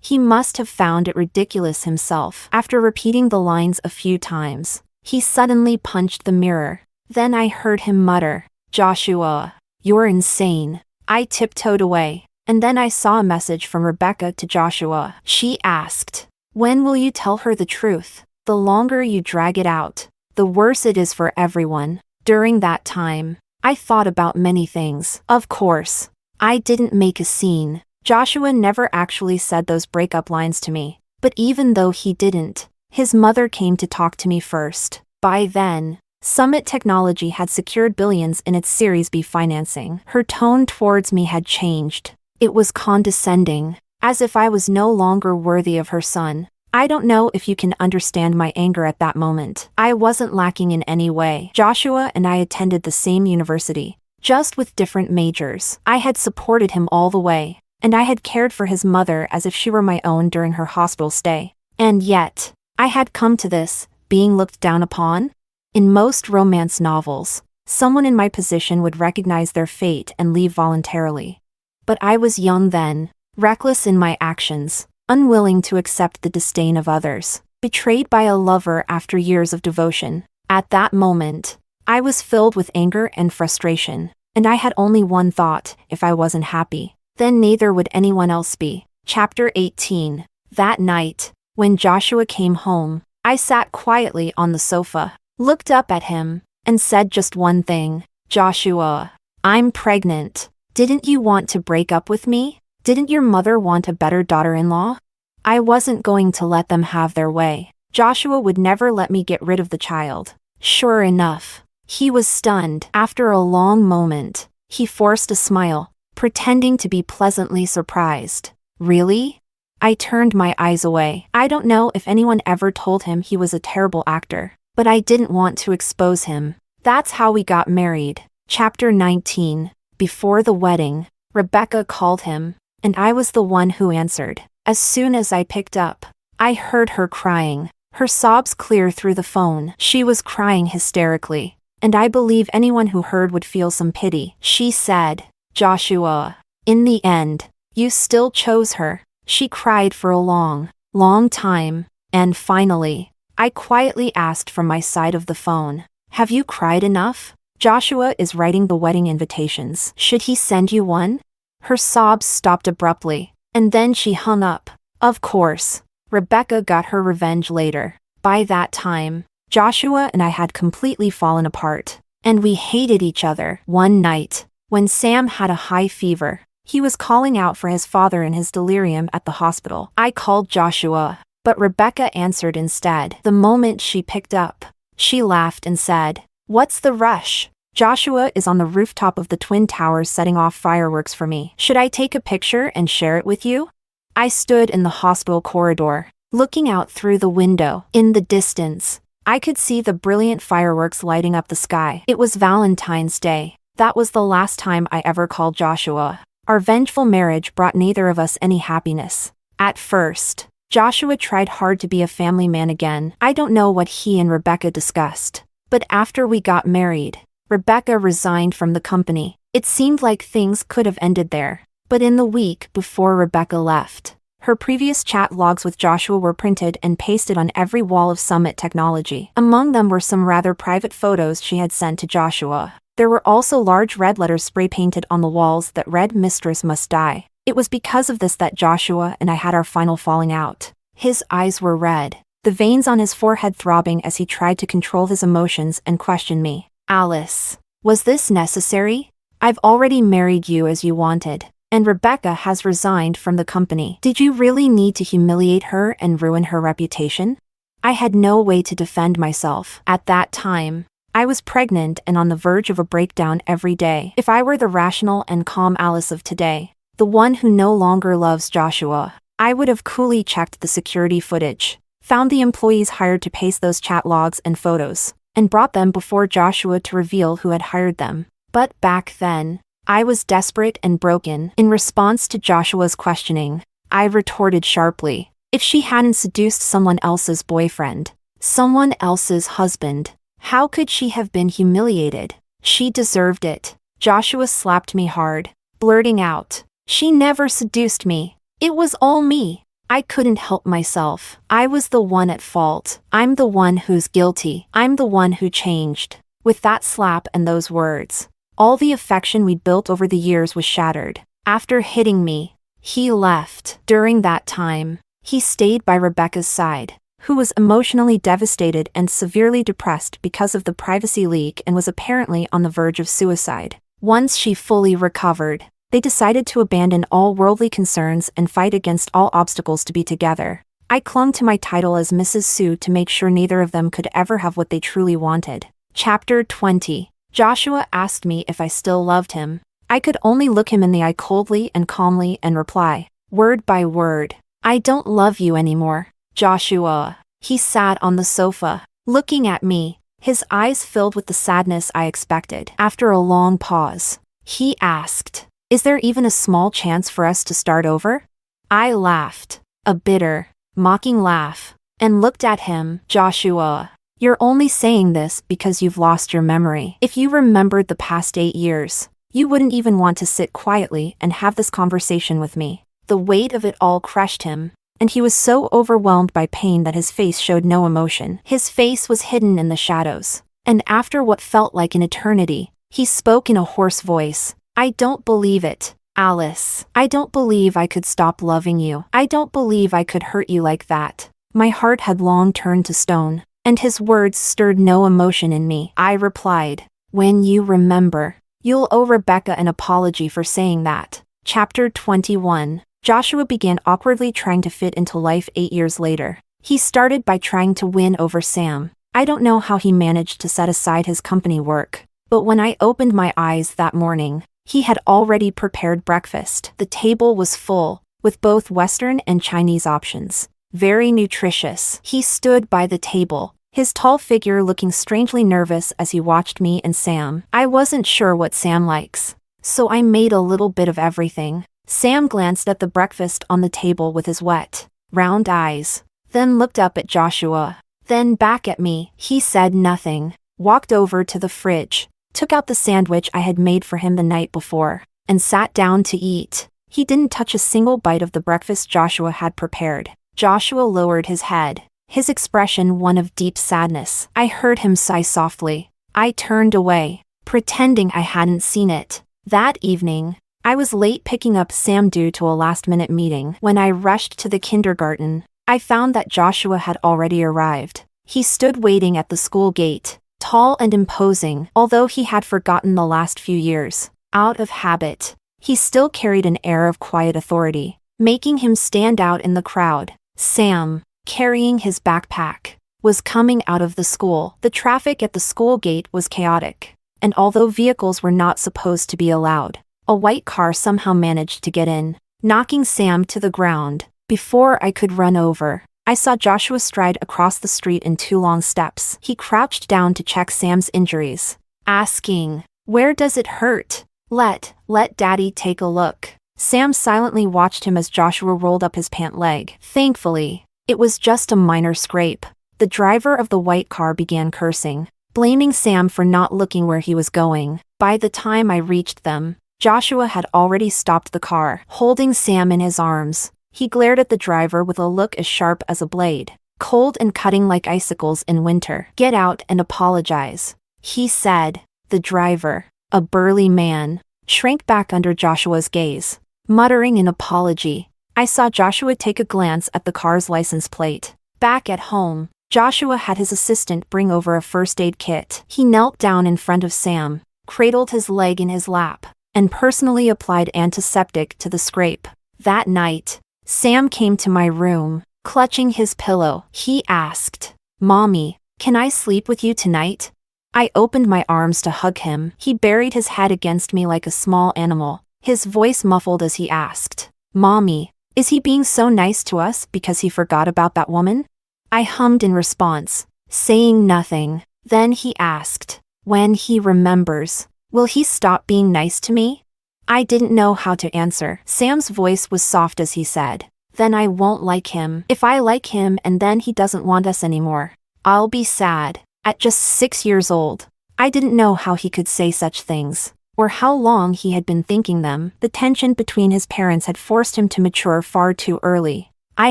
He must have found it ridiculous himself. After repeating the lines a few times, he suddenly punched the mirror. Then I heard him mutter, Joshua, you're insane. I tiptoed away, and then I saw a message from Rebecca to Joshua. She asked, when will you tell her the truth? The longer you drag it out, the worse it is for everyone. During that time, I thought about many things. Of course, I didn't make a scene. Joshua never actually said those breakup lines to me. But even though he didn't, his mother came to talk to me first. By then, Summit Technology had secured billions in its Series B financing. Her tone towards me had changed. It was condescending, as if I was no longer worthy of her son. I don't know if you can understand my anger at that moment. I wasn't lacking in any way. Joshua and I attended the same university, just with different majors. I had supported him all the way, and I had cared for his mother as if she were my own during her hospital stay. And yet, I had come to this, being looked down upon. In most romance novels, someone in my position would recognize their fate and leave voluntarily. But I was young then, reckless in my actions, unwilling to accept the disdain of others, betrayed by a lover after years of devotion. At that moment, I was filled with anger and frustration, and I had only one thought: if I wasn't happy, then neither would anyone else be. Chapter 18. That night, when Joshua came home, I sat quietly on the sofa, looked up at him, and said just one thing. Joshua, I'm pregnant. Didn't you want to break up with me? Didn't your mother want a better daughter-in-law? I wasn't going to let them have their way. Joshua would never let me get rid of the child. Sure enough, he was stunned. After a long moment, he forced a smile, pretending to be pleasantly surprised. Really? I turned my eyes away. I don't know if anyone ever told him he was a terrible actor, but I didn't want to expose him. That's how we got married. Chapter 19. Before the wedding, Rebecca called him, and I was the one who answered. As soon as I picked up, I heard her crying, her sobs clear through the phone. She was crying hysterically, and I believe anyone who heard would feel some pity. She said, "Joshua, in the end, you still chose her." She cried for a long time, and finally, I quietly asked from my side of the phone, "Have you cried enough? Joshua is writing the wedding invitations. Should he send you one?" Her sobs stopped abruptly, and then she hung up. Of course, Rebecca got her revenge later. By that time, Joshua and I had completely fallen apart, and we hated each other. One night, when Sam had a high fever, he was calling out for his father in his delirium at the hospital. I called Joshua, but Rebecca answered instead. The moment she picked up, she laughed and said, "What's the rush? Joshua is on the rooftop of the Twin Towers setting off fireworks for me. Should I take a picture and share it with you?" I stood in the hospital corridor, looking out through the window. In the distance, I could see the brilliant fireworks lighting up the sky. It was Valentine's Day. That was the last time I ever called Joshua. Our vengeful marriage brought neither of us any happiness. At first, Joshua tried hard to be a family man again. I don't know what he and Rebecca discussed, but after we got married, Rebecca resigned from the company. It seemed like things could have ended there. But in the week before Rebecca left, her previous chat logs with Joshua were printed and pasted on every wall of Summit Technology. Among them were some rather private photos she had sent to Joshua. There were also large red letters spray painted on the walls that read "Mistress must die." It was because of this that Joshua and I had our final falling out. His eyes were red, the veins on his forehead throbbing as he tried to control his emotions and question me. "Alice, was this necessary? I've already married you as you wanted, and Rebecca has resigned from the company. Did you really need to humiliate her and ruin her reputation?" I had no way to defend myself. At that time, I was pregnant and on the verge of a breakdown every day. If I were the rational and calm Alice of today, the one who no longer loves Joshua, I would have coolly checked the security footage, found the employees hired to paste those chat logs and photos, and brought them before Joshua to reveal who had hired them. But back then, I was desperate and broken. In response to Joshua's questioning, I retorted sharply, if she hadn't seduced someone else's boyfriend, someone else's husband, how could she have been humiliated? She deserved it. Joshua slapped me hard, blurting out, "She never seduced me. It was all me. I couldn't help myself. I was the one at fault. I'm the one who's guilty. I'm the one who changed." With that slap and those words, all the affection we'd built over the years was shattered. After hitting me, he left. During that time, he stayed by Rebecca's side, who was emotionally devastated and severely depressed because of the privacy leak and was apparently on the verge of suicide. Once she fully recovered, they decided to abandon all worldly concerns and fight against all obstacles to be together. I clung to my title as Mrs. Sue to make sure neither of them could ever have what they truly wanted. Chapter 20. Joshua asked me if I still loved him. I could only look him in the eye coldly and calmly and reply, word by word, "I don't love you anymore, Joshua." He sat on the sofa, looking at me, his eyes filled with the sadness I expected. After a long pause, he asked, "Is there even a small chance for us to start over?" I laughed, a bitter, mocking laugh, and looked at him. "Joshua, you're only saying this because you've lost your memory. If you remembered the past 8 years, you wouldn't even want to sit quietly and have this conversation with me." The weight of it all crushed him, and he was so overwhelmed by pain that his face showed no emotion. His face was hidden in the shadows, and after what felt like an eternity, he spoke in a hoarse voice. "I don't believe it, Alice. I don't believe I could stop loving you. I don't believe I could hurt you like that." My heart had long turned to stone, and his words stirred no emotion in me. I replied, "When you remember, you'll owe Rebecca an apology for saying that." Chapter 21. Joshua began awkwardly trying to fit into life 8 years later. He started by trying to win over Sam. I don't know how he managed to set aside his company work, but when I opened my eyes that morning, he had already prepared breakfast. The table was full, with both Western and Chinese options. Very nutritious. He stood by the table, his tall figure looking strangely nervous as he watched me and Sam. I wasn't sure what Sam likes, So I made a little bit of everything. Sam glanced at the breakfast on the table with his wet, round eyes, then looked up at Joshua, then back at me. He said nothing, walked over to the fridge, took out the sandwich I had made for him the night before, and sat down to eat. He didn't touch a single bite of the breakfast Joshua had prepared. Joshua lowered his head, his expression one of deep sadness. I heard him sigh softly. I turned away, pretending I hadn't seen it. That evening, I was late picking up Sam due to a last-minute meeting. When I rushed to the kindergarten, I found that Joshua had already arrived. He stood waiting at the school gate, tall and imposing. Although he had forgotten the last few years, out of habit, he still carried an air of quiet authority, making him stand out in the crowd. Sam, carrying his backpack, was coming out of the school. The traffic at the school gate was chaotic, and although vehicles were not supposed to be allowed, a white car somehow managed to get in, knocking Sam to the ground. Before I could run over, I saw Joshua stride across the street in 2 long steps. He crouched down to check Sam's injuries, asking, "Where does it hurt? Let Daddy take a look." Sam silently watched him as Joshua rolled up his pant leg. Thankfully, it was just a minor scrape. The driver of the white car began cursing, blaming Sam for not looking where he was going. By the time I reached them, Joshua had already stopped the car, holding Sam in his arms. He glared at the driver with a look as sharp as a blade, cold and cutting like icicles in winter. "Get out and apologize," he said. The driver, a burly man, shrank back under Joshua's gaze, muttering an apology. I saw Joshua take a glance at the car's license plate. Back at home, Joshua had his assistant bring over a first aid kit. He knelt down in front of Sam, cradled his leg in his lap, and personally applied antiseptic to the scrape. That night, Sam came to my room, clutching his pillow. He asked, "Mommy, can I sleep with you tonight?" I opened my arms to hug him. He buried his head against me like a small animal, his voice muffled as he asked, "Mommy, is he being so nice to us because he forgot about that woman?" I hummed in response, saying nothing. Then he asked, "When he remembers, will he stop being nice to me?" I didn't know how to answer. Sam's voice was soft as he said, "Then I won't like him. If I like him and then he doesn't want us anymore, I'll be sad." At just 6 years old, I didn't know how he could say such things, or how long he had been thinking them. The tension between his parents had forced him to mature far too early. I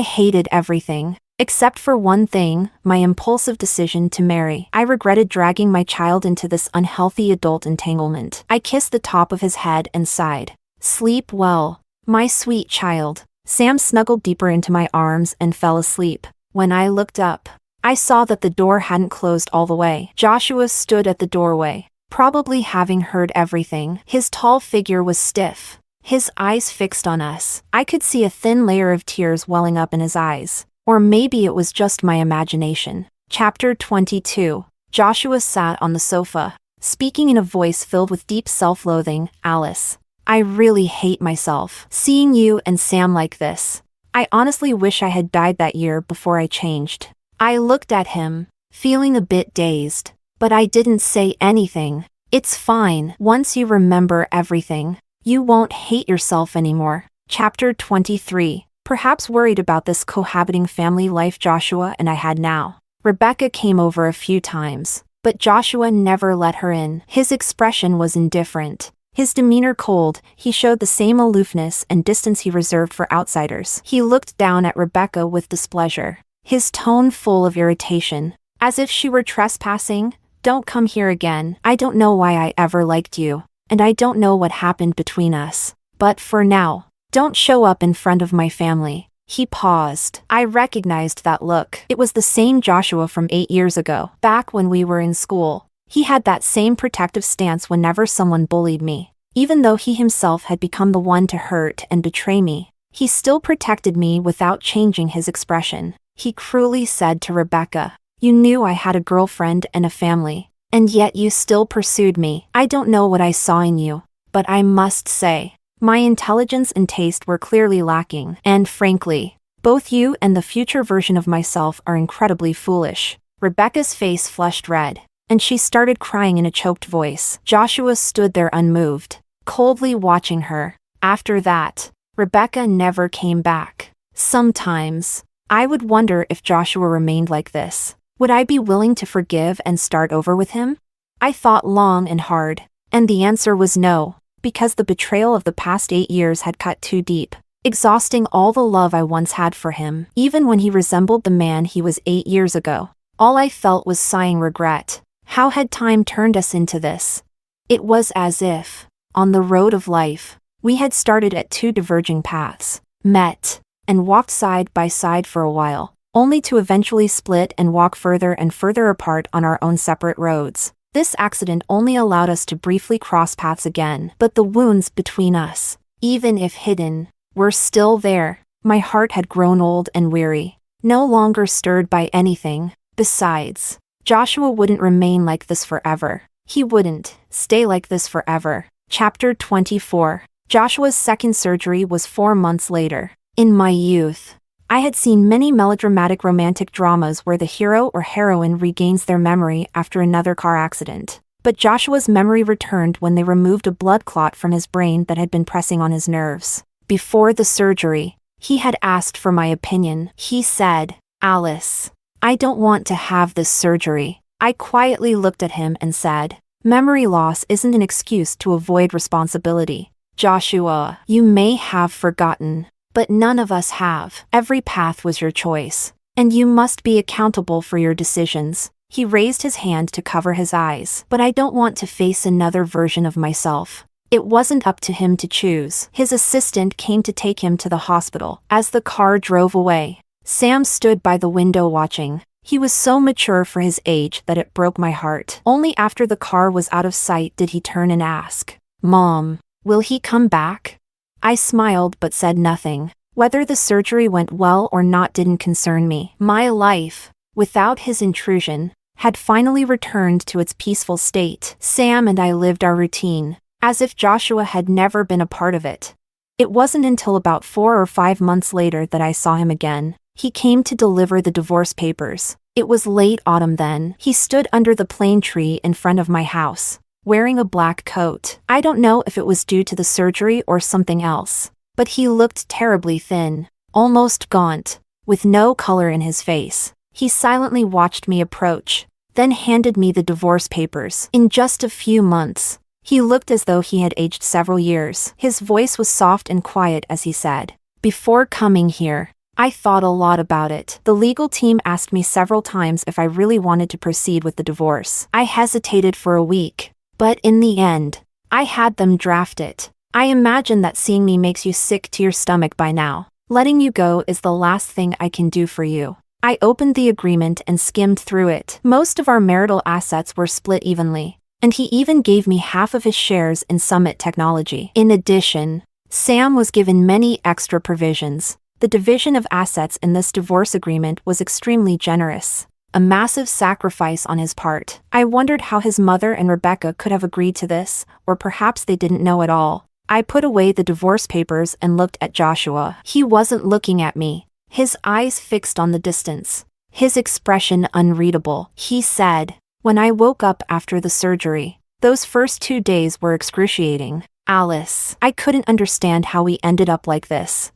hated everything, except for one thing, my impulsive decision to marry. I regretted dragging my child into this unhealthy adult entanglement. I kissed the top of his head and sighed. "Sleep well, my sweet child." Sam snuggled deeper into my arms and fell asleep. When I looked up, I saw that the door hadn't closed all the way. Joshua stood at the doorway, probably having heard everything. His tall figure was stiff, his eyes fixed on us. I could see a thin layer of tears welling up in his eyes. Or maybe it was just my imagination. Chapter 22. Joshua sat on the sofa, speaking in a voice filled with deep self-loathing. "Alice, I really hate myself. Seeing you and Sam like this. I honestly wish I had died that year before I changed." I looked at him, feeling a bit dazed, but I didn't say anything. "It's fine. Once you remember everything, you won't hate yourself anymore." Chapter 23. Perhaps worried about this cohabiting family life Joshua and I had now, Rebecca came over a few times, but Joshua never let her in. His expression was indifferent, his demeanor cold. He showed the same aloofness and distance he reserved for outsiders. He looked down at Rebecca with displeasure, his tone full of irritation, as if she were trespassing. "Don't come here again. I don't know why I ever liked you, and I don't know what happened between us, but for now, don't show up in front of my family." He paused. I recognized that look. It was the same Joshua from 8 years ago, back when we were in school. He had that same protective stance whenever someone bullied me. Even though he himself had become the one to hurt and betray me, he still protected me without changing his expression. He cruelly said to Rebecca, "You knew I had a girlfriend and a family, and yet you still pursued me. I don't know what I saw in you, but I must say, my intelligence and taste were clearly lacking, and frankly, both you and the future version of myself are incredibly foolish." Rebecca's face flushed red, and she started crying in a choked voice. Joshua stood there unmoved, coldly watching her. After that, Rebecca never came back. Sometimes, I would wonder if Joshua remained like this. Would I be willing to forgive and start over with him? I thought long and hard, and the answer was no, because the betrayal of the past 8 years had cut too deep, exhausting all the love I once had for him. Even when he resembled the man he was 8 years ago, all I felt was sighing regret. How had time turned us into this? It was as if, on the road of life, we had started at two diverging paths, met, and walked side by side for a while, only to eventually split and walk further and further apart on our own separate roads. This accident only allowed us to briefly cross paths again, but the wounds between us, even if hidden, were still there. My heart had grown old and weary, no longer stirred by anything. Besides, Joshua wouldn't remain like this forever. He wouldn't stay like this forever. Chapter 24. Joshua's second surgery was 4 months later. In my youth, I had seen many melodramatic romantic dramas where the hero or heroine regains their memory after another car accident. But Joshua's memory returned when they removed a blood clot from his brain that had been pressing on his nerves. Before the surgery, he had asked for my opinion. He said, "Alice, I don't want to have this surgery." I quietly looked at him and said, "Memory loss isn't an excuse to avoid responsibility. Joshua, you may have forgotten, but none of us have. Every path was your choice, and you must be accountable for your decisions." He raised his hand to cover his eyes. "But I don't want to face another version of myself." It wasn't up to him to choose. His assistant came to take him to the hospital. As the car drove away, Sam stood by the window watching. He was so mature for his age that it broke my heart. Only after the car was out of sight did he turn and ask, "Mom, will he come back?" I smiled but said nothing. Whether the surgery went well or not didn't concern me. My life, without his intrusion, had finally returned to its peaceful state. Sam and I lived our routine, as if Joshua had never been a part of it. It wasn't until about 4 or 5 months later that I saw him again. He came to deliver the divorce papers. It was late autumn then. He stood under the plane tree in front of my house, wearing a black coat. I don't know if it was due to the surgery or something else, but he looked terribly thin, almost gaunt, with no color in his face. He silently watched me approach, then handed me the divorce papers. In just a few months, he looked as though he had aged several years. His voice was soft and quiet as he said, "Before coming here, I thought a lot about it. The legal team asked me several times if I really wanted to proceed with the divorce. I hesitated for a week, but in the end, I had them draft it. I imagine that seeing me makes you sick to your stomach by now. Letting you go is the last thing I can do for you." I opened the agreement and skimmed through it. Most of our marital assets were split evenly, and he even gave me half of his shares in Summit Technology. In addition, Sam was given many extra provisions. The division of assets in this divorce agreement was extremely generous, a massive sacrifice on his part. I wondered how his mother and Rebecca could have agreed to this, or perhaps they didn't know at all. I put away the divorce papers and looked at Joshua. He wasn't looking at me, his eyes fixed on the distance, his expression unreadable. He said, "When I woke up after the surgery, those first 2 days were excruciating. Alice, I couldn't understand how we ended up like this."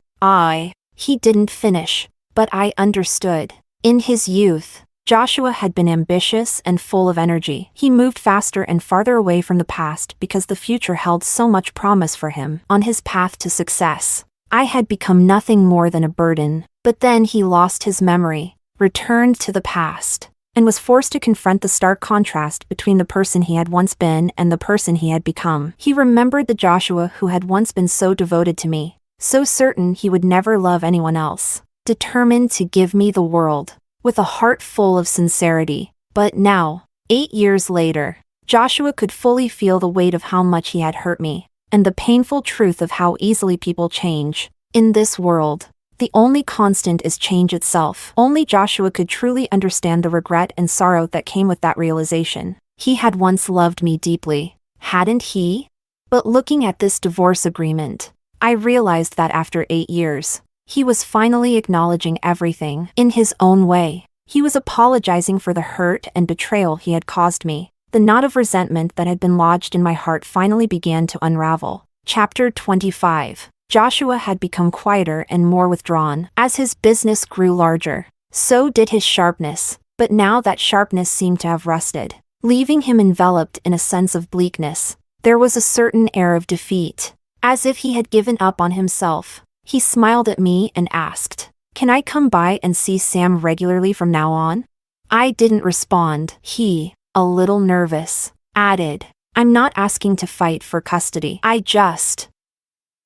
He didn't finish, but I understood. In his youth, Joshua had been ambitious and full of energy. He moved faster and farther away from the past because the future held so much promise for him. On his path to success, I had become nothing more than a burden. But then he lost his memory, returned to the past, and was forced to confront the stark contrast between the person he had once been and the person he had become. He remembered the Joshua who had once been so devoted to me, so certain he would never love anyone else, determined to give me the world, with a heart full of sincerity. But now, 8 years later, Joshua could fully feel the weight of how much he had hurt me, and the painful truth of how easily people change. In this world, the only constant is change itself. Only Joshua could truly understand the regret and sorrow that came with that realization. He had once loved me deeply, hadn't he? But looking at this divorce agreement, I realized that after 8 years, he was finally acknowledging everything. In his own way, he was apologizing for the hurt and betrayal he had caused me. The knot of resentment that had been lodged in my heart finally began to unravel. Chapter 25. Joshua had become quieter and more withdrawn. As his business grew larger, so did his sharpness, but now that sharpness seemed to have rusted, leaving him enveloped in a sense of bleakness. There was a certain air of defeat, as if he had given up on himself. He smiled at me and asked, "Can I come by and see Sam regularly from now on?" I didn't respond. He, a little nervous, added, "I'm not asking to fight for custody.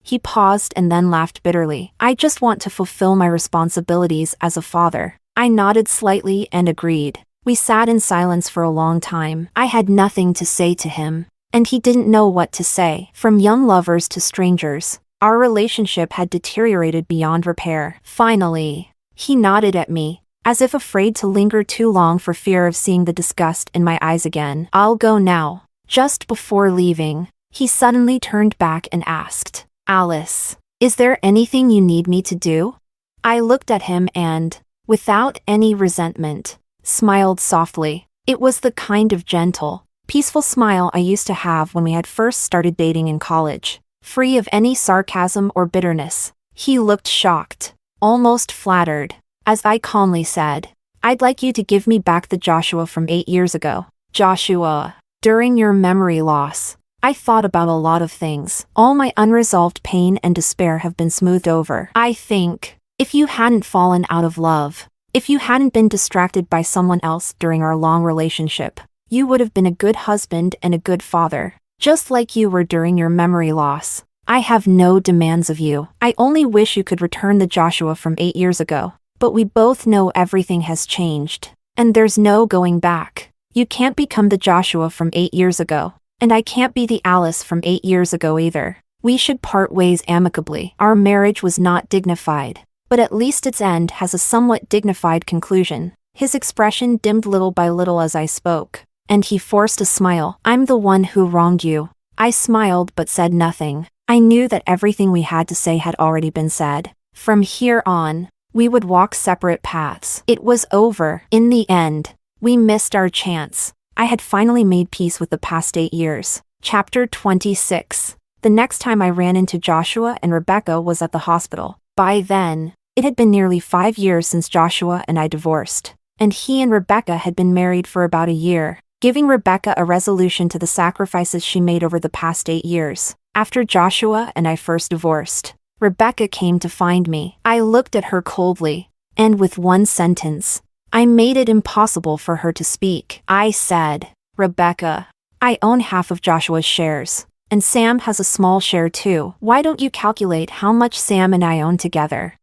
He paused and then laughed bitterly. "I just want to fulfill my responsibilities as a father." I nodded slightly and agreed. We sat in silence for a long time. I had nothing to say to him, and he didn't know what to say. From young lovers to strangers, our relationship had deteriorated beyond repair. Finally, he nodded at me, as if afraid to linger too long for fear of seeing the disgust in my eyes again. "I'll go now." Just before leaving, he suddenly turned back and asked, "Alice, is there anything you need me to do?" I looked at him and, without any resentment, smiled softly. It was the kind of gentle, peaceful smile I used to have when we had first started dating in college, free of any sarcasm or bitterness. He looked shocked, almost flattered, as I calmly said, "I'd like you to give me back the Joshua from 8 years ago." Joshua, during your memory loss, I thought about a lot of things. All my unresolved pain and despair have been smoothed over. I think, if you hadn't fallen out of love, if you hadn't been distracted by someone else during our long relationship, you would have been a good husband and a good father, just like you were during your memory loss. I have no demands of you. I only wish you could return the Joshua from 8 years ago. But we both know everything has changed, and there's no going back. You can't become the Joshua from 8 years ago, and I can't be the Alice from 8 years ago either. We should part ways amicably. Our marriage was not dignified, but at least its end has a somewhat dignified conclusion. His expression dimmed little by little as I spoke, and he forced a smile. "I'm the one who wronged you." I smiled but said nothing. I knew that everything we had to say had already been said. From here on, we would walk separate paths. It was over. In the end, we missed our chance. I had finally made peace with the past 8 years. Chapter 26. The next time I ran into Joshua and Rebecca was at the hospital. By then, it had been nearly 5 years since Joshua and I divorced, and he and Rebecca had been married for about a year, giving Rebecca a resolution to the sacrifices she made over the past 8 years. After Joshua and I first divorced, Rebecca came to find me. I looked at her coldly, and with one sentence, I made it impossible for her to speak. I said, "Rebecca, I own half of Joshua's shares, and Sam has a small share too. Why don't you calculate how much Sam and I own together?"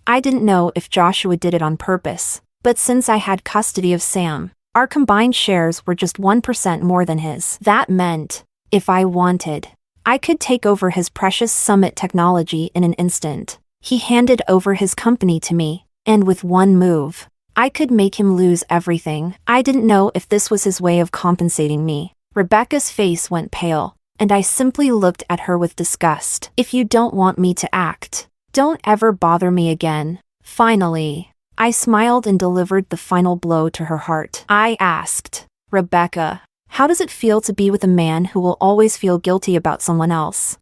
I didn't know if Joshua did it on purpose, but since I had custody of Sam, our combined shares were just 1% more than his. That meant, if I wanted, I could take over his precious Summit technology in an instant. He handed over his company to me, and with one move, I could make him lose everything. I didn't know if this was his way of compensating me. Rebecca's face went pale, and I simply looked at her with disgust. "If you don't want me to act, don't ever bother me again." Finally, I smiled and delivered the final blow to her heart. I asked, "Rebecca, how does it feel to be with a man who will always feel guilty about someone else?"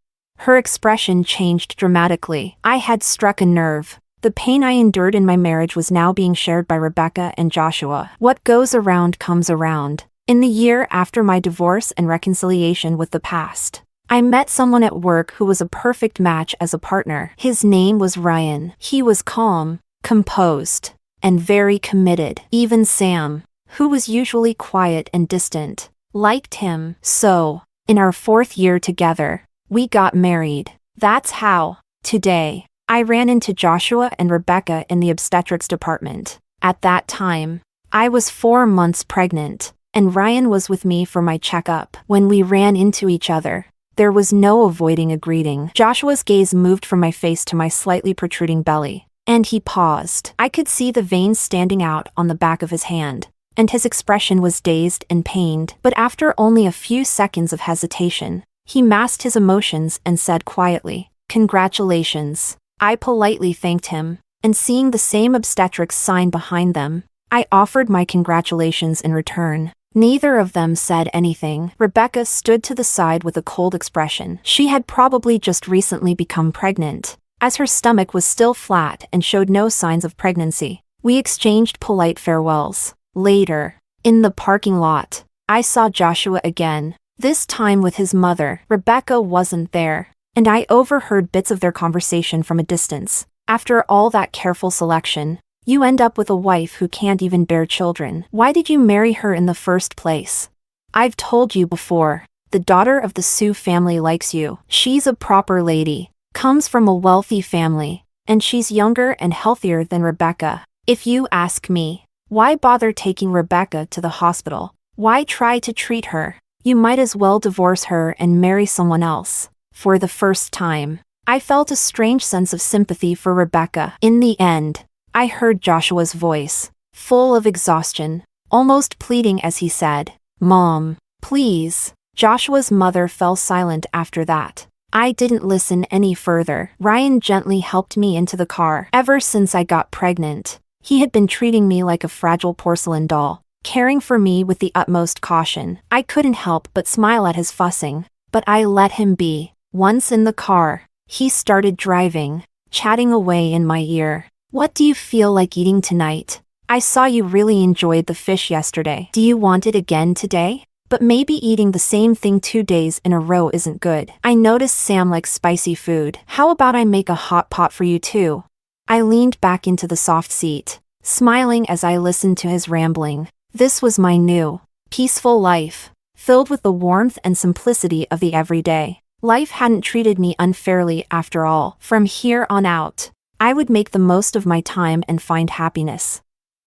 Her expression changed dramatically. I had struck a nerve. The pain I endured in my marriage was now being shared by Rebecca and Joshua. What goes around comes around. In the year after my divorce and reconciliation with the past, I met someone at work who was a perfect match as a partner. His name was Ryan. He was calm, composed, and very committed. Even Sam, who was usually quiet and distant, liked him. So, in our 4th year together, we got married. That's how, today, I ran into Joshua and Rebecca in the obstetrics department. At that time, I was 4 months pregnant, and Ryan was with me for my checkup. When we ran into each other, there was no avoiding a greeting. Joshua's gaze moved from my face to my slightly protruding belly, and he paused. I could see the veins standing out on the back of his hand, and his expression was dazed and pained. But after only a few seconds of hesitation, he masked his emotions and said quietly, "Congratulations." I politely thanked him, and seeing the same obstetrics sign behind them, I offered my congratulations in return. Neither of them said anything. Rebecca stood to the side with a cold expression. She had probably just recently become pregnant, as her stomach was still flat and showed no signs of pregnancy. We exchanged polite farewells. Later, in the parking lot, I saw Joshua again, this time with his mother. Rebecca wasn't there, and I overheard bits of their conversation from a distance. After all that careful selection, you end up with a wife who can't even bear children. Why did you marry her in the first place? I've told you before, the daughter of the Sioux family likes you. She's a proper lady, comes from a wealthy family, and she's younger and healthier than Rebecca. If you ask me, why bother taking Rebecca to the hospital? Why try to treat her? You might as well divorce her and marry someone else. For the first time, I felt a strange sense of sympathy for Rebecca. In the end, I heard Joshua's voice, full of exhaustion, almost pleading as he said, "Mom, please." Joshua's mother fell silent after that. I didn't listen any further. Ryan gently helped me into the car. Ever since I got pregnant, he had been treating me like a fragile porcelain doll, caring for me with the utmost caution. I couldn't help but smile at his fussing, but I let him be. Once in the car, he started driving, chatting away in my ear. "What do you feel like eating tonight? I saw you really enjoyed the fish yesterday. Do you want it again today? But maybe eating the same thing 2 days in a row isn't good. I noticed Sam likes spicy food. How about I make a hot pot for you too?" I leaned back into the soft seat, smiling as I listened to his rambling. This was my new, peaceful life, filled with the warmth and simplicity of the everyday. Life hadn't treated me unfairly after all. From here on out, I would make the most of my time and find happiness.